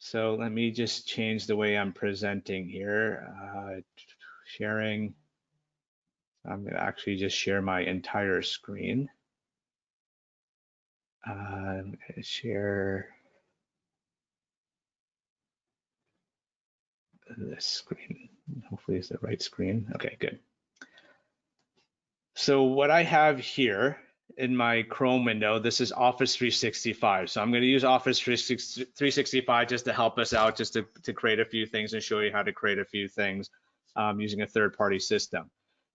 So let me just change the way I'm presenting here. Sharing. I'm going to actually just share my entire screen. I'm going to share this screen. Hopefully it's the right screen. Okay, good. So what I have here in my Chrome window, this is Office 365. So I'm going to use Office 365 just to help us out, just to create a few things and show you how to create a few things using a third-party system.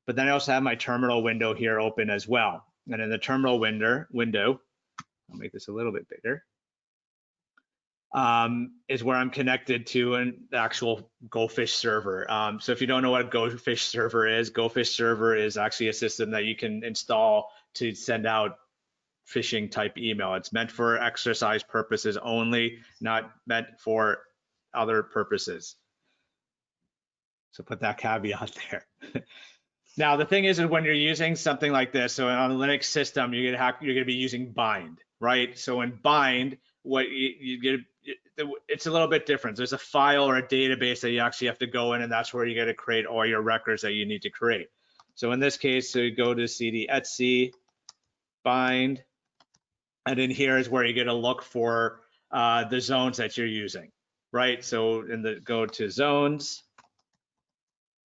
But then I also have my terminal window here open as well. And in the terminal window, I'll make this a little bit bigger, is where I'm connected to an actual GoFish server. So if you don't know what a GoFish server is actually a system that you can install to send out phishing type email. It's meant for exercise purposes only, not meant for other purposes. So put that caveat there. Now the thing is when you're using something like this, so on a Linux system, you're gonna be using bind, right? So in bind, what you get, it's a little bit different. There's a file or a database that you actually have to go in, and that's where you got to create all your records that you need to create. So in this case, so you go to cd etc bind, and in here is where you're going to look for the zones that you're using, right? So go to zones,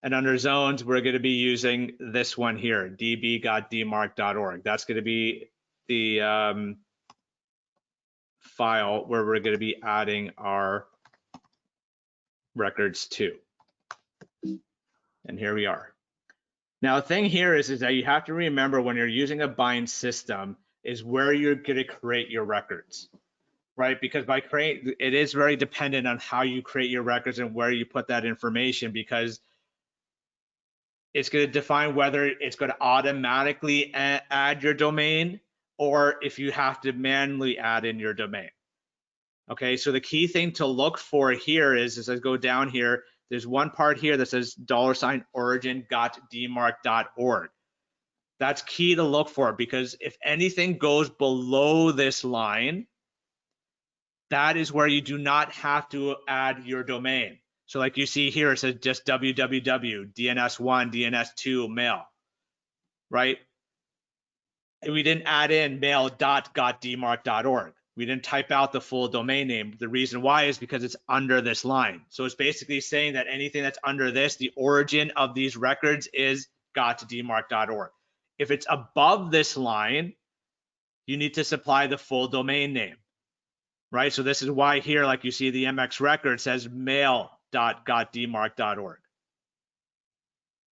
and under zones, we're going to be using this one here, db.dmarc.org. That's going to be the file where we're going to be adding our records to. And here we are. Now, the thing here is that you have to remember when you're using a bind system is where you're going to create your records, right? Because by create, it is very dependent on how you create your records and where you put that information, because it's going to define whether it's going to automatically add your domain or if you have to manually add in your domain. Okay, so the key thing to look for here is, as I go down here, there's one part here that says $origin.dmarc.org. That's key to look for, because if anything goes below this line, that is where you do not have to add your domain. So like you see here, it says just www, DNS1, DNS2, mail, right? And we didn't add in mail.dmarc.org. We didn't type out the full domain name. The reason why is because it's under this line. So it's basically saying that anything that's under this, the origin of these records is got2dmarc.org. If it's above this line, you need to supply the full domain name, right? So this is why here, like you see the MX record says mail.got2dmarc.org,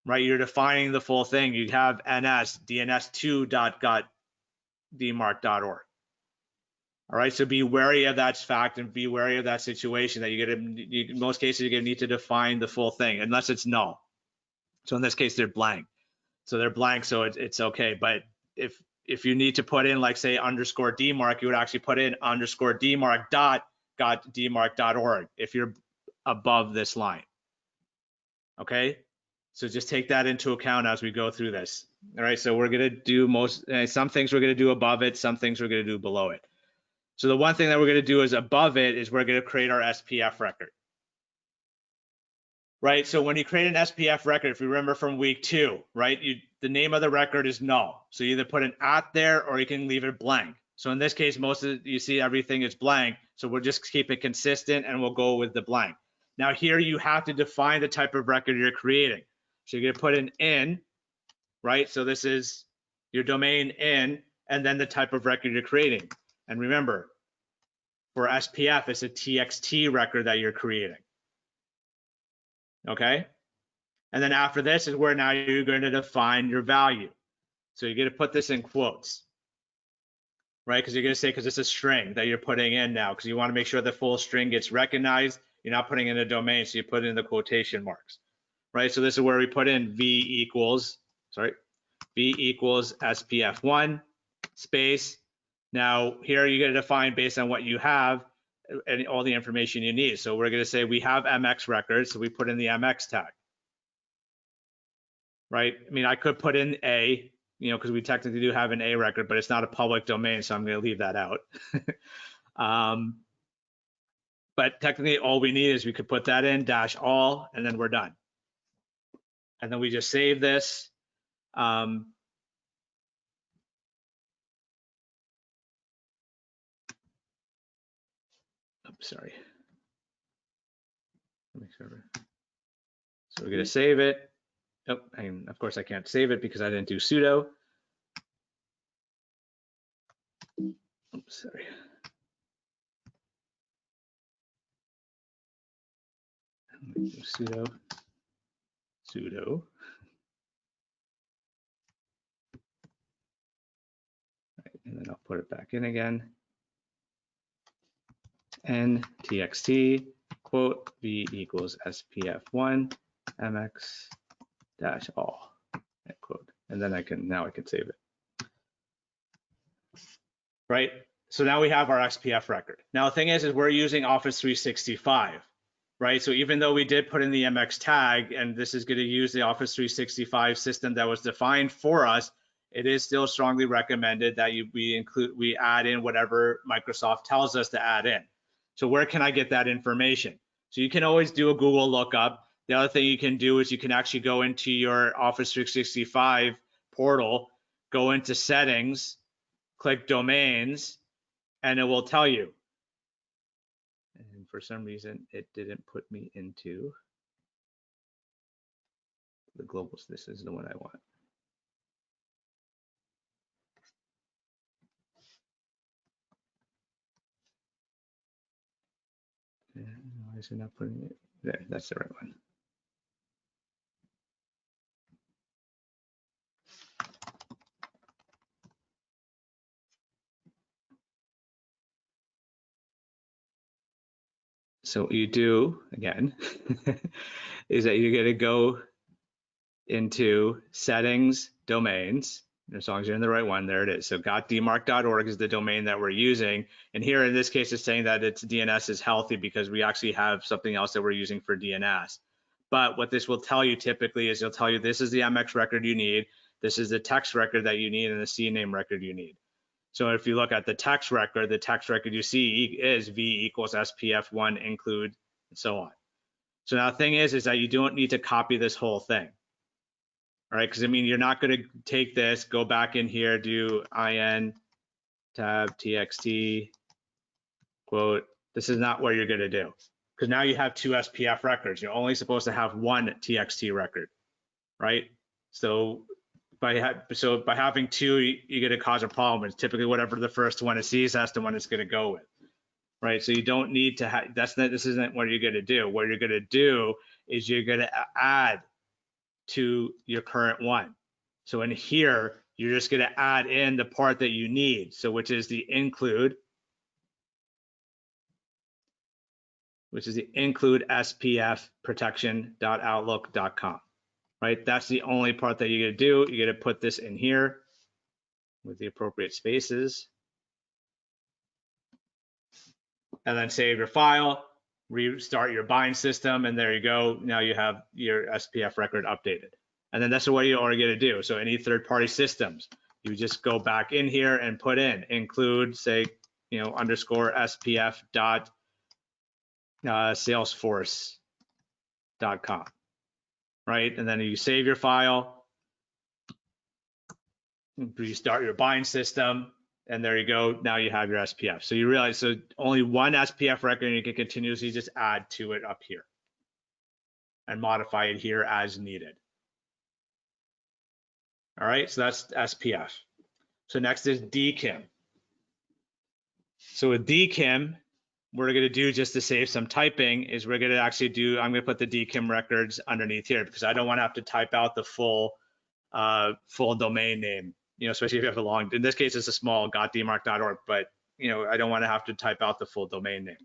right? You're defining the full thing. You have ns, dns2.got2dmarc.org. All right, so be wary of that fact and be wary of that situation that in most cases, you're gonna need to define the full thing unless it's null. So in this case, they're blank. So they're blank, so it's okay. But if you need to put in, like say _DMARC, you would actually put in _DMARC.got2dmarc.org if you're above this line. Okay, so just take that into account as we go through this. All right, so we're gonna do some things we're gonna do above it, some things we're gonna do below it. So the one thing that we're going to do is above it is we're going to create our SPF record, right? So when you create an SPF record, if you remember from week 2, right, the name of the record is null. So you either put an @ there or you can leave it blank. So in this case, you see everything is blank. So we'll just keep it consistent and we'll go with the blank. Now here you have to define the type of record you're creating. So you're going to put an in, right? So this is your domain in, and then the type of record you're creating. And remember, for SPF, it's a TXT record that you're creating. Okay? And then after this is where now you're going to define your value. So you're going to put this in quotes, right? Because you're going to say, because it's a string that you're putting in now, because you want to make sure the full string gets recognized. You're not putting in a domain, so you put in the quotation marks, right? So this is where we put in V equals SPF1 space. Now here you're going to define based on what you have and all the information you need. So we're going to say we have MX records, so we put in the MX tag, right? I mean, I could put in A, because we technically do have an A record, but it's not a public domain, so I'm going to leave that out. But technically all we need is we could put that in -all, and then we're done. And then we just save this. I'm sorry. So we're going to save it. Oh, and of course I can't save it because I didn't do sudo. Oops, sorry. Sudo. Right, and then I'll put it back in again. And txt quote v equals spf1 mx-all quote, and then now I can save it. Right. So now we have our SPF record. Now the thing is we're using Office 365. Right, so even though we did put in the MX tag, and this is going to use the Office 365 system that was defined for us, it is still strongly recommended that we add in whatever Microsoft tells us to add in. So where can I get that information? So you can always do a Google lookup. The other thing you can do is you can actually go into your Office 365 portal, go into settings, click domains, and it will tell you. And for some reason, it didn't put me into the globals. This is the one I want. And why is it not putting it there? That's the right one. So what you do, again, is that you're going to go into settings, domains, as long as you're in the right one, there it is. So .dmarc.org is the domain that we're using. And here in this case, it's saying that its DNS is healthy because we actually have something else that we're using for DNS. But what this will tell you typically is it'll tell you this is the MX record you need, this is the text record that you need, and the CNAME record you need. So if you look at the text record you see is v equals spf1 include, and so on. So now the thing is that you don't need to copy this whole thing. All right, because I mean, you're not going to take this, go back in here, do in tab txt quote. This is not what you're going to do, because now you have two SPF records. You're only supposed to have one txt record, right? So by having two, you're going to cause a problem. It's typically whatever the first one it sees, that's the one it's going to go with, right? So you don't need to have. This isn't what you're going to do. What you're going to do is you're going to add to your current one. So in here, you're just going to add in the part that you need. So which is the include, spf protection.outlook.com, right? That's the only part that you're going to do. You're going to put this in here with the appropriate spaces, and then save your file, restart your bind system, and there you go. Now you have your SPF record updated. And then that's what you are going to do. So any third-party systems, you just go back in here and put in include, say, underscore spf dot salesforce.com, right? And then you save your file, restart your bind system, and there you go. Now you have your SPF. So you realize, so only one SPF record, and you can continuously just add to it up here and modify it here as needed. All right, so that's SPF. So next is DKIM. So with DKIM, what we're going to do just to save some typing is we're going to actually do, I'm going to put the DKIM records underneath here because I don't want to have to type out the full domain name, especially if you have a long, in this case, it's a small .dmarc.org, but I don't want to have to type out the full domain name.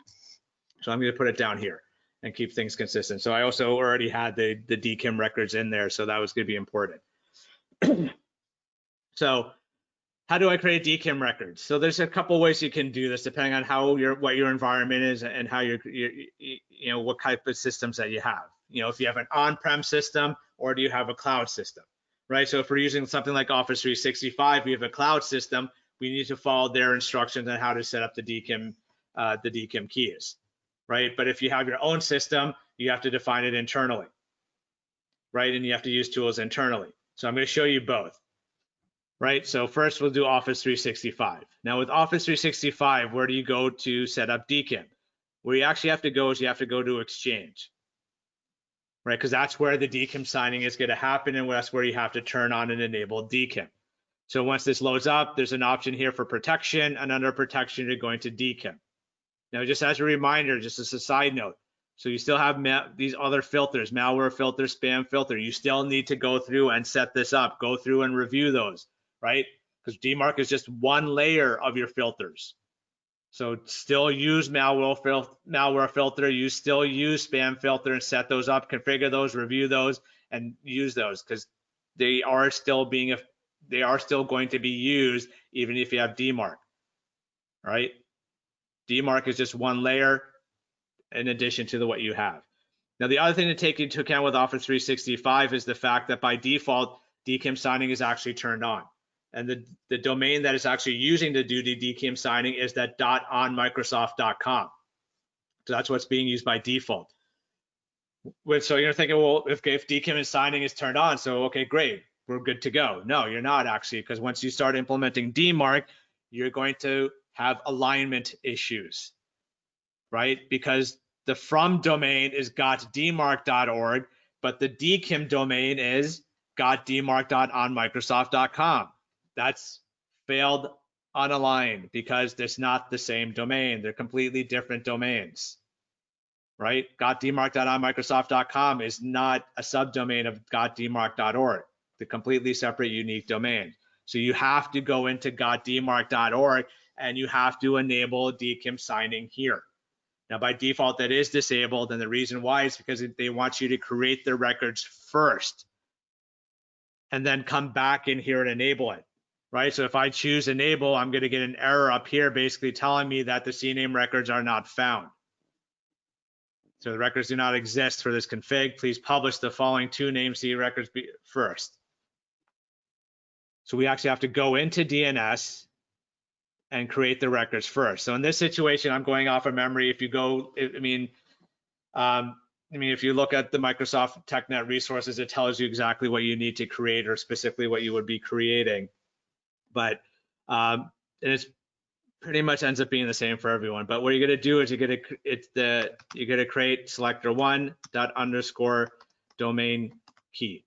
So I'm going to put it down here and keep things consistent. So I also already had the DKIM records in there, so that was going to be important. So how do I create DKIM records? So there's a couple ways you can do this depending on what your environment is and how what type of systems that you have. If you have an on-prem system or do you have a cloud system, right? So if we're using something like Office 365, we have a cloud system, we need to follow their instructions on how to set up the DKIM keys, right? But if you have your own system, you have to define it internally, right? And you have to use tools internally. So I'm going to show you both, right? So first we'll do Office 365. Now with Office 365, where do you go to set up DKIM? Where you actually have to go is you have to go to Exchange, right? Because that's where the DKIM signing is going to happen, and that's where you have to turn on and enable DKIM. So once this loads up, there's an option here for protection, and under protection, you're going to DKIM. Now, just as a reminder, just as a side note, so you still have these other filters, malware filter, spam filter. You still need to go through and set this up, go through and review those, right? Because DMARC is just one layer of your filters. So still use malware filter, you still use spam filter and set those up, configure those, review those, and use those, because they are still going to be used even if you have DMARC, right? DMARC is just one layer in addition to what you have. Now, the other thing to take into account with Office 365 is the fact that by default, DKIM signing is actually turned on. And the domain that is actually using to do the DKIM signing is that .onmicrosoft.com. So that's what's being used by default. So you're thinking, well, if DKIM signing is turned on, so okay, great, we're good to go. No, you're not actually, because once you start implementing DMARC, you're going to have alignment issues, right? Because the from domain is got.dmarc.org, but the DKIM domain is got.dmarc.onmicrosoft.com. That's failed unaligned because it's not the same domain. They're completely different domains, right? got.dmarc.onmicrosoft.com is not a subdomain of got.dmarc.org. They're completely separate, unique domains. So you have to go into got.dmarc.org and you have to enable DKIM signing here. Now, by default, that is disabled, and the reason why is because they want you to create the records first and then come back in here and enable it, right? So if I choose enable, I'm going to get an error up here basically telling me that the CNAME records are not found. So the records do not exist for this config. Please publish the following two name C records first. So we actually have to go into DNS and create the records first. So in this situation, I'm going off of memory. If you go, if you look at the Microsoft TechNet resources, it tells you exactly what you need to create or specifically what you would be creating. But it's pretty much ends up being the same for everyone. But what you're going to do is you're going to create selector1._domain key.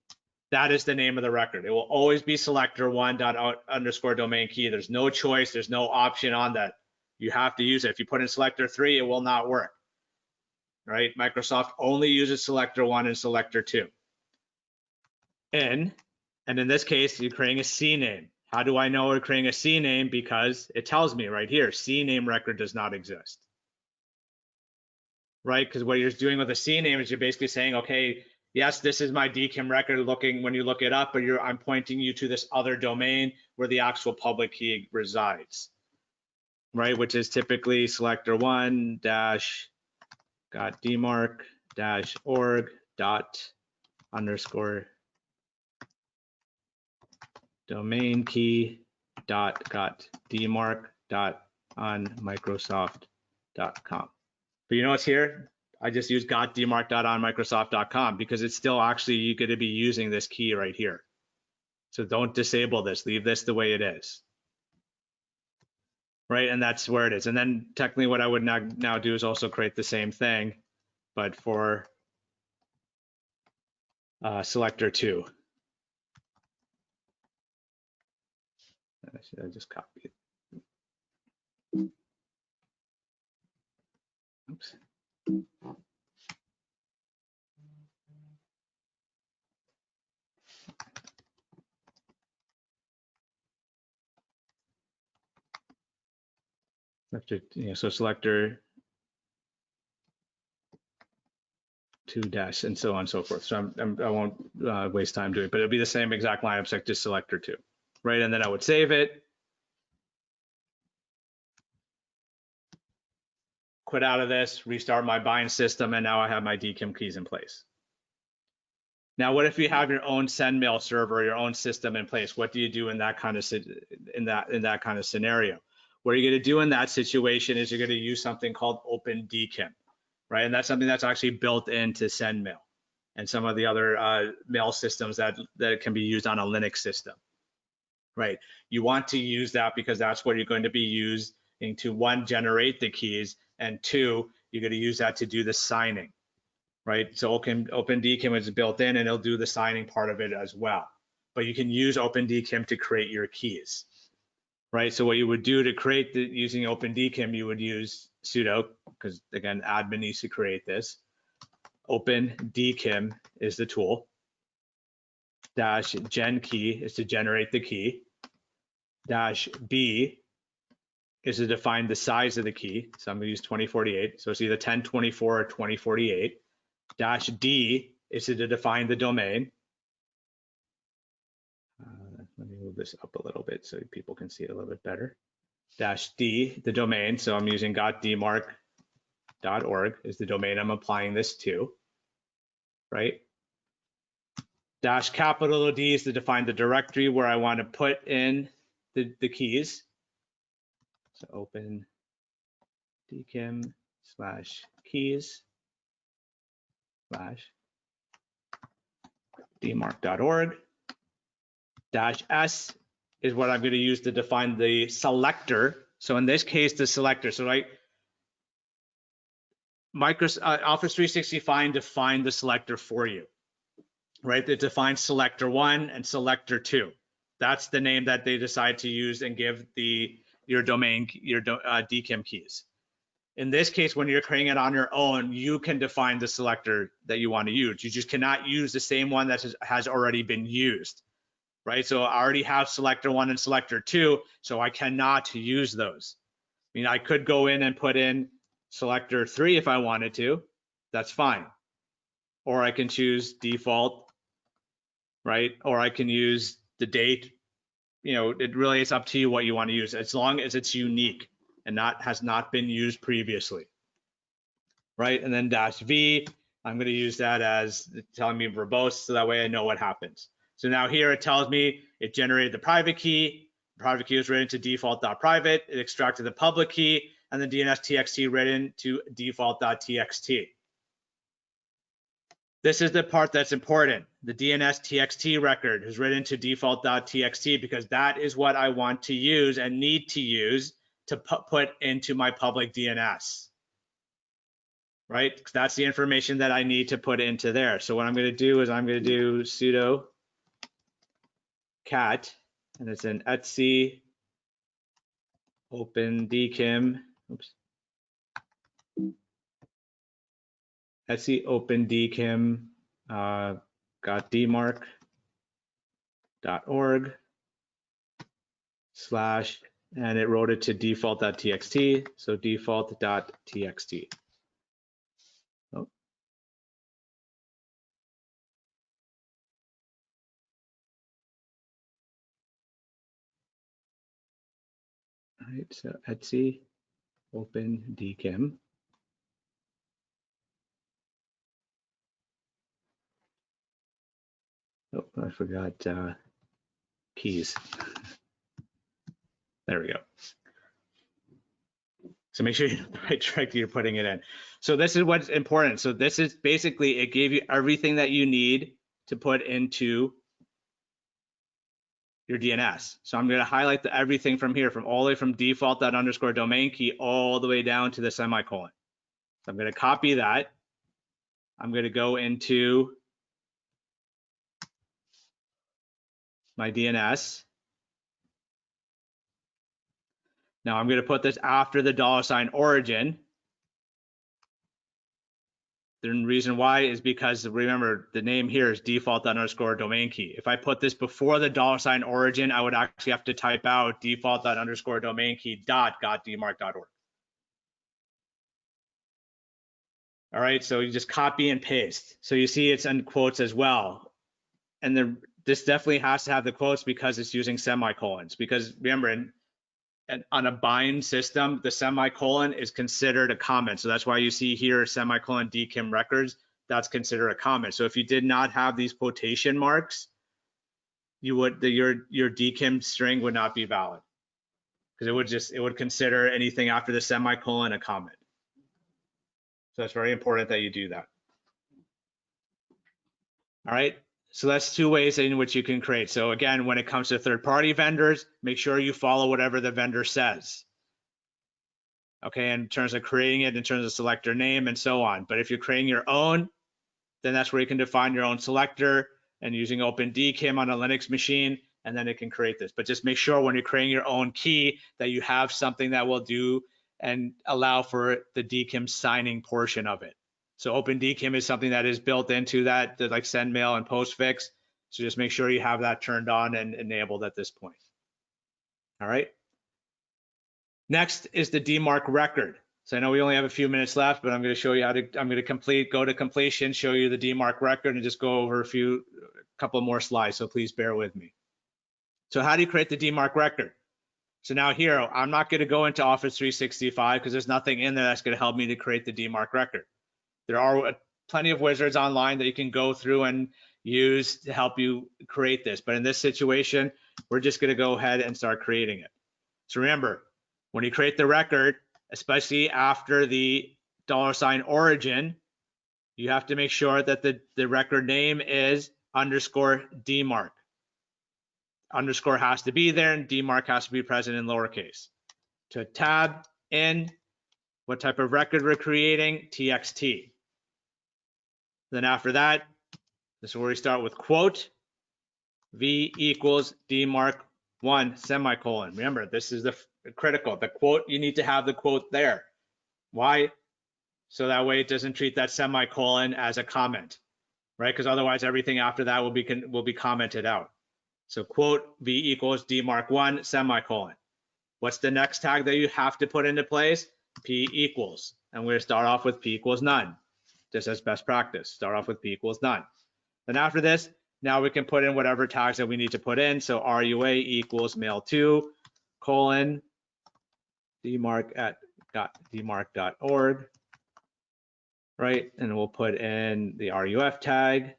That is the name of the record. It will always be selector1._domain key. There's no choice. There's no option on that. You have to use it. If you put in selector3, it will not work, right? Microsoft only uses selector1 and selector2. And in this case, you're creating a CNAME. How do I know we're creating a CNAME? Because it tells me right here, CNAME record does not exist, right? Because what you're doing with a CNAME is you're basically saying, okay, yes, this is my DKIM record when you look it up, but I'm pointing you to this other domain where the actual public key resides, right? Which is typically selector1-dmarc-org. Domain key .dmarc.onmicrosoft.com. But you know what's here? I just use got.dmarc.onmicrosoft.com because it's still actually you're going to be using this key right here. So don't disable this. Leave this the way it is. Right, and that's where it is. And then technically what I would now do is also create the same thing, but for selector 2. I just copied it. Oops. So selector 2 dash and so on and so forth. So I won't waste time doing it, but it'll be the same exact line of check, just selector 2, right? And then I would save it, quit out of this, restart my bind system, and now I have my DKIM keys in place. Now, what if you have your own sendmail server, your own system in place? What do you do in that kind of scenario? What you're going to do in that situation is you're going to use something called OpenDKIM, right? And that's something that's actually built into SendMail and some of the other mail systems that can be used on a Linux system, right? You want to use that because that's what you're going to be using to, one, generate the keys, and two, you're going to use that to do the signing, right? So OpenDKIM is built in and it'll do the signing part of it as well. But you can use OpenDKIM to create your keys, right? So what you would do to create using OpenDKIM, you would use sudo, because again, admin needs to create this. OpenDKIM is the tool. -gen key is to generate the key. -b is to define the size of the key. So I'm going to use 2048. So it's either 1024 or 2048. -d is to define the domain. Let me move this up a little bit so people can see it a little bit better. -d, the domain. So I'm using .dmarc.org is the domain I'm applying this to, right? -D is to define the directory where I want to put in the keys. So open dkim /keys /dmarc.org. -s is what I'm going to use to define the selector. So in this case, the selector. So right, Office 365 defined the selector for you, right? It defines selector 1 and selector 2. That's the name that they decide to use and give your domain, your DKIM keys. In this case, when you're creating it on your own, you can define the selector that you want to use. You just cannot use the same one that has already been used, right? So I already have selector 1 and selector 2, so I cannot use those. I mean, I could go in and put in selector 3 if I wanted to. That's fine. Or I can choose default, right? Or I can use the date. You know, it really is up to you what you want to use, as long as it's unique and has not been used previously, right? And then -v, I'm going to use that as telling me verbose, so that way I know what happens. So now here it tells me it generated the private key. The private key was written to default.private. It extracted the public key, and the DNS TXT written to default.txt. This is the part that's important. The DNS TXT record is written to default.txt because that is what I want to use and need to use to put into my public DNS, right? That's the information that I need to put into there. So what I'm going to do is I'm going to do sudo cat, and it's an etc OpenDKIM, etc OpenDKIM .dmarc.org / and it wrote it to default.txt, so default.txt. Oh. All right, so etc OpenDKIM. Oh, I forgot keys. There we go. So make sure you know the right directory you're putting it in. So this is what's important. So this is basically, it gave you everything that you need to put into your DNS. So I'm going to highlight everything from here, from all the way from default._domain key all the way down to the semicolon. So I'm going to copy that. I'm going to go into my DNS. Now I'm going to put this after the $origin. The reason why is because, remember, the name here is default._domain key. If I put this before the $origin, I would actually have to type out default._domain key .dmarc.org. All right, so you just copy and paste. So you see it's in quotes as well. And this definitely has to have the quotes because it's using semicolons. Because remember, on a bind system, the semicolon is considered a comment. So that's why you see here semicolon DKIM records, that's considered a comment. So if you did not have these quotation marks, you would your DKIM string would not be valid, because it would consider anything after the semicolon a comment. So it's very important that you do that. All right. So that's two ways in which you can create. So again, when it comes to third-party vendors, make sure you follow whatever the vendor says. Okay, in terms of creating it, in terms of selector name and so on. But if you're creating your own, then that's where you can define your own selector and using OpenDKIM on a Linux machine, and then it can create this. But just make sure when you're creating your own key that you have something that will do and allow for the DKIM signing portion of it. So OpenDKIM is something that is built into that, like SendMail and Postfix. So just make sure you have that turned on and enabled at this point. All right. Next is the DMARC record. So I know we only have a few minutes left, but I'm going to show you how to, I'm going to go to completion, show you the DMARC record, and just go over a couple more slides. So please bear with me. So how do you create the DMARC record? So now here, I'm not going to go into Office 365 because there's nothing in there that's going to help me to create the DMARC record. There are plenty of wizards online that you can go through and use to help you create this. But in this situation, we're just going to go ahead and start creating it. So remember, when you create the record, especially after the $origin, you have to make sure that the record name is _DMARC. Underscore has to be there, and DMARC has to be present in lowercase. To tab in what type of record we're creating, TXT. Then after that, this is where we start with quote, V equals DMARC1 semicolon. Remember, this is the critical. The quote, you need to have the quote there. Why? So that way it doesn't treat that semicolon as a comment, right? Because otherwise everything after that will be commented out. So quote, V equals DMARC1 semicolon. What's the next tag that you have to put into place? P equals. And we're going to start off with P equals none. Just as best practice, start off with P equals none. Then after this, now we can put in whatever tags that we need to put in. So RUA equals mail2 colon DMARC@DMARC.org, right? And we'll put in the RUF tag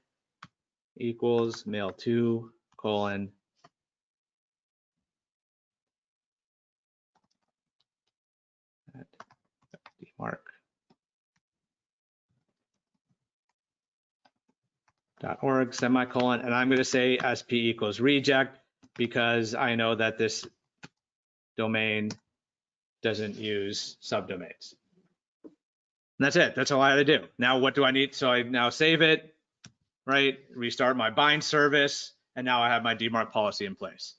equals mail2 colon DMARC.org semicolon, and I'm going to say SP equals reject because I know that this domain doesn't use subdomains. And that's it. That's all I had to do. Now what do I need? So I now save it, right? Restart my bind service, and now I have my DMARC policy in place.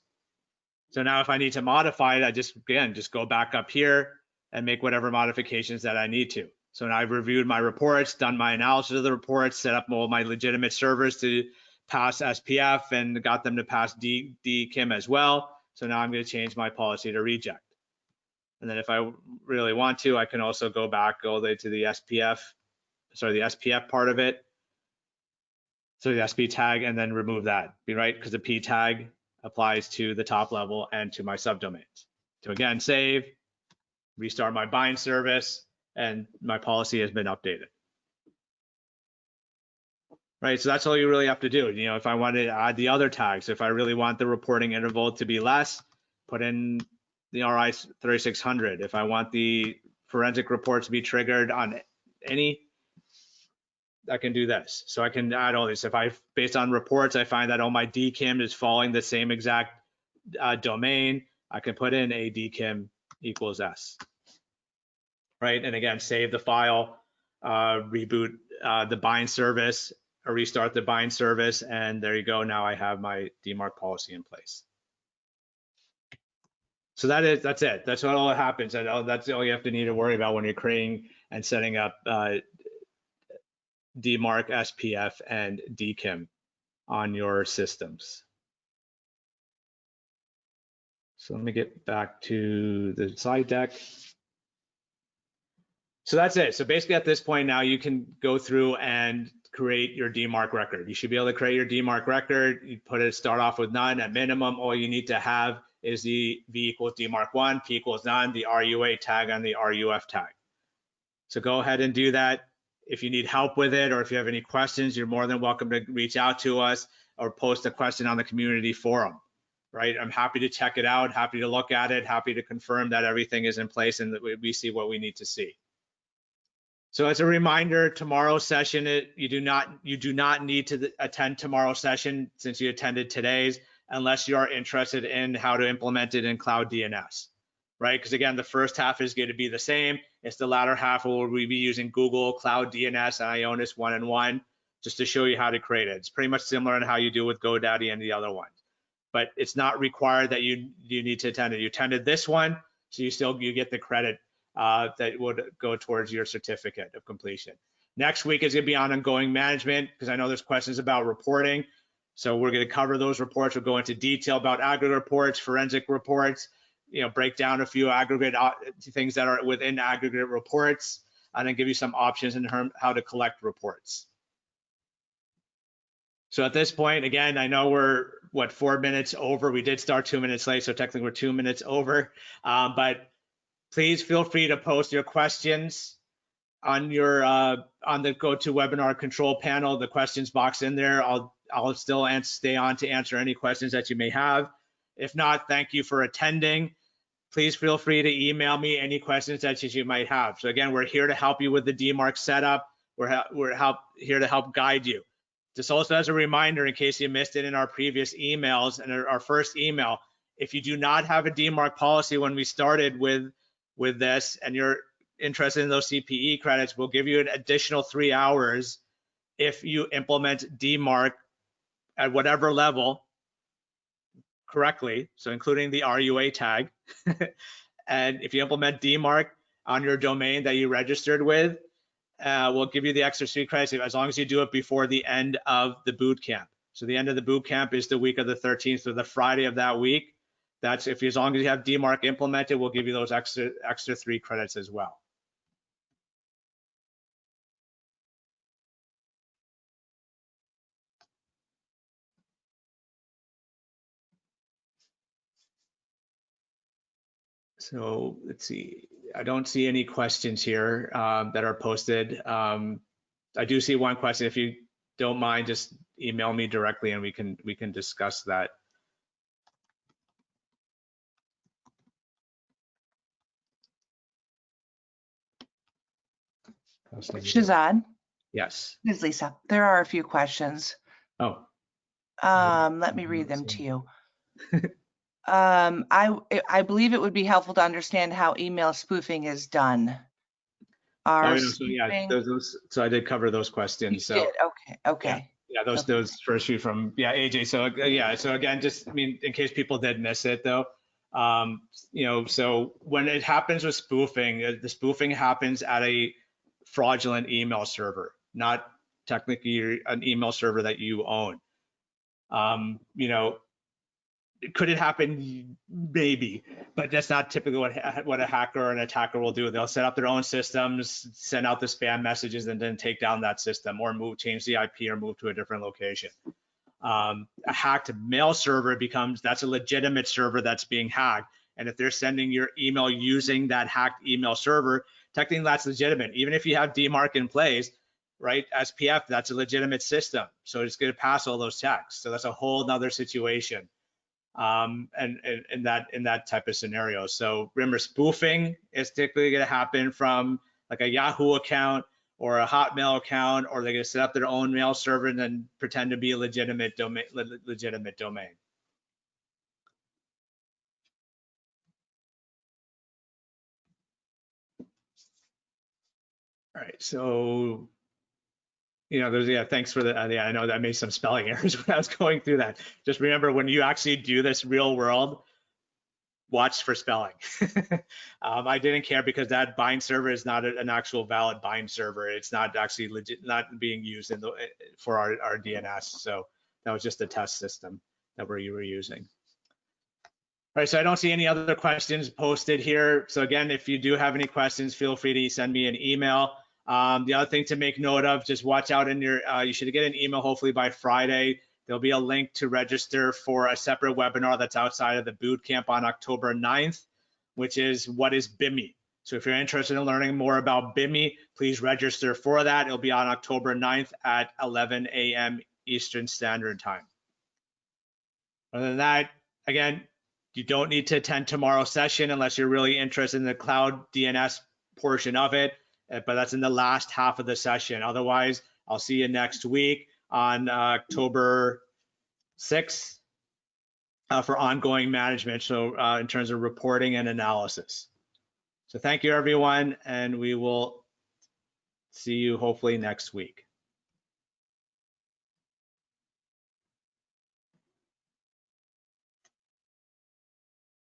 So now if I need to modify it, I just go back up here and make whatever modifications that I need to. So now I've reviewed my reports, done my analysis of the reports, set up all my legitimate servers to pass SPF and got them to pass DKIM as well. So now I'm going to change my policy to reject. And then if I really want to, I can also go back all the way to the SPF part of it. So the SP tag, and then remove that, right? Because the P tag applies to the top level and to my subdomains. So again, save, restart my bind service, and my policy has been updated. Right, so that's all you really have to do. You know, if I want to add the other tags, if I really want the reporting interval to be less, put in the RI 3600. If I want the forensic report to be triggered on any, I can do this. So I can add all these. If based on reports, I find that all my DKIM is following the same exact domain, I can put in ADKIM equals S. Right, and again, save the file, reboot the bind service, or restart the bind service, and there you go. Now I have my DMARC policy in place. So that's it. That's all that happens, and that's all you have to need to worry about when you're creating and setting up DMARC, SPF, and DKIM on your systems. So let me get back to the slide deck. So that's it. So basically at this point now you can go through and create your DMARC record. You should be able to create your DMARC record. You start off with none. At minimum, all you need to have is the V equals DMARC1, P equals none, the RUA tag, and the RUF tag. So go ahead and do that. If you need help with it or if you have any questions, you're more than welcome to reach out to us or post a question on the community forum, right? I'm happy to check it out, happy to look at it, happy to confirm that everything is in place and that we see what we need to see. So as a reminder, tomorrow's session, you do not need to attend tomorrow's session since you attended today's, unless you are interested in how to implement it in Cloud DNS, right? Because again, the first half is going to be the same. It's the latter half where we'll be using Google Cloud DNS and Ionis one-on-one just to show you how to create it. It's pretty much similar to how you do with GoDaddy and the other ones, but it's not required that you need to attend it. You attended this one, so you get the credit that would go towards your certificate of completion. Next week is going to be on ongoing management, because I know there's questions about reporting. So we're going to cover those reports. We'll go into detail about aggregate reports, forensic reports, break down a few aggregate things that are within aggregate reports, and then give you some options in terms how to collect reports. So at this point, again, I know we're 4 minutes over. We did start 2 minutes late, so technically we're 2 minutes over, but please feel free to post your questions on your on the GoToWebinar control panel, the questions box in there. I'll still stay on to answer any questions that you may have. If not, thank you for attending. Please feel free to email me any questions that you might have. So again, we're here to help you with the DMARC setup. We're here to help guide you. Just also as a reminder, in case you missed it in our previous emails and our first email, if you do not have a DMARC policy when we started with this and you're interested in those CPE credits, we'll give you an additional 3 hours if you implement DMARC at whatever level correctly, so including the RUA tag. And if you implement DMARC on your domain that you registered with, we'll give you the extra 3 credits as long as you do it before the end of the boot camp. So the end of the boot camp is the week of the 13th, so the Friday of that week. That's as long as you have DMARC implemented, we'll give you those extra 3 credits as well. So let's see. I don't see any questions here that are posted. I do see one question. If you don't mind, just email me directly and we can discuss that. Shazad? Yes. This is Lisa. There are a few questions. Oh. Let me read them to you. I believe it would be helpful to understand how email spoofing is done. So I did cover those questions. You did? Okay. Yeah, those first few from AJ. So again, just in case people did miss it though, so when it happens with spoofing, the spoofing happens at a fraudulent email server, not technically an email server that you own. Could it happen? Maybe, but that's not typically what a hacker or an attacker will do. They'll set up their own systems, send out the spam messages, and then take down that system or change the IP or move to a different location. A hacked mail server that's a legitimate server that's being hacked. And if they're sending your email using that hacked email server, technically that's legitimate. Even if you have DMARC in place, right? SPF, that's a legitimate system. So it's going to pass all those checks. So that's a whole nother situation. And in that type of scenario. So remember, spoofing is typically going to happen from like a Yahoo account or a Hotmail account, or they're going to set up their own mail server and then pretend to be a legitimate domain. All right, so thanks for the I know that made some spelling errors when I was going through that. Just remember, when you actually do this real world, watch for spelling. I didn't care because that bind server is not an actual valid bind server. It's not actually not being used for our DNS. So that was just a test system that we were using. All right, so I don't see any other questions posted here. So again, if you do have any questions, feel free to send me an email. The other thing to make note of, just watch out in your, you should get an email hopefully by Friday. There'll be a link to register for a separate webinar that's outside of the boot camp on October 9th, which is what is BIMI. So if you're interested in learning more about BIMI, please register for that. It'll be on October 9th at 11 a.m. Eastern Standard Time. Other than that, again, you don't need to attend tomorrow's session unless you're really interested in the cloud DNS portion of it, but that's in the last half of the session. Otherwise, I'll see you next week on October 6th for ongoing management, so in terms of reporting and analysis. So thank you, everyone, and we will see you hopefully next week.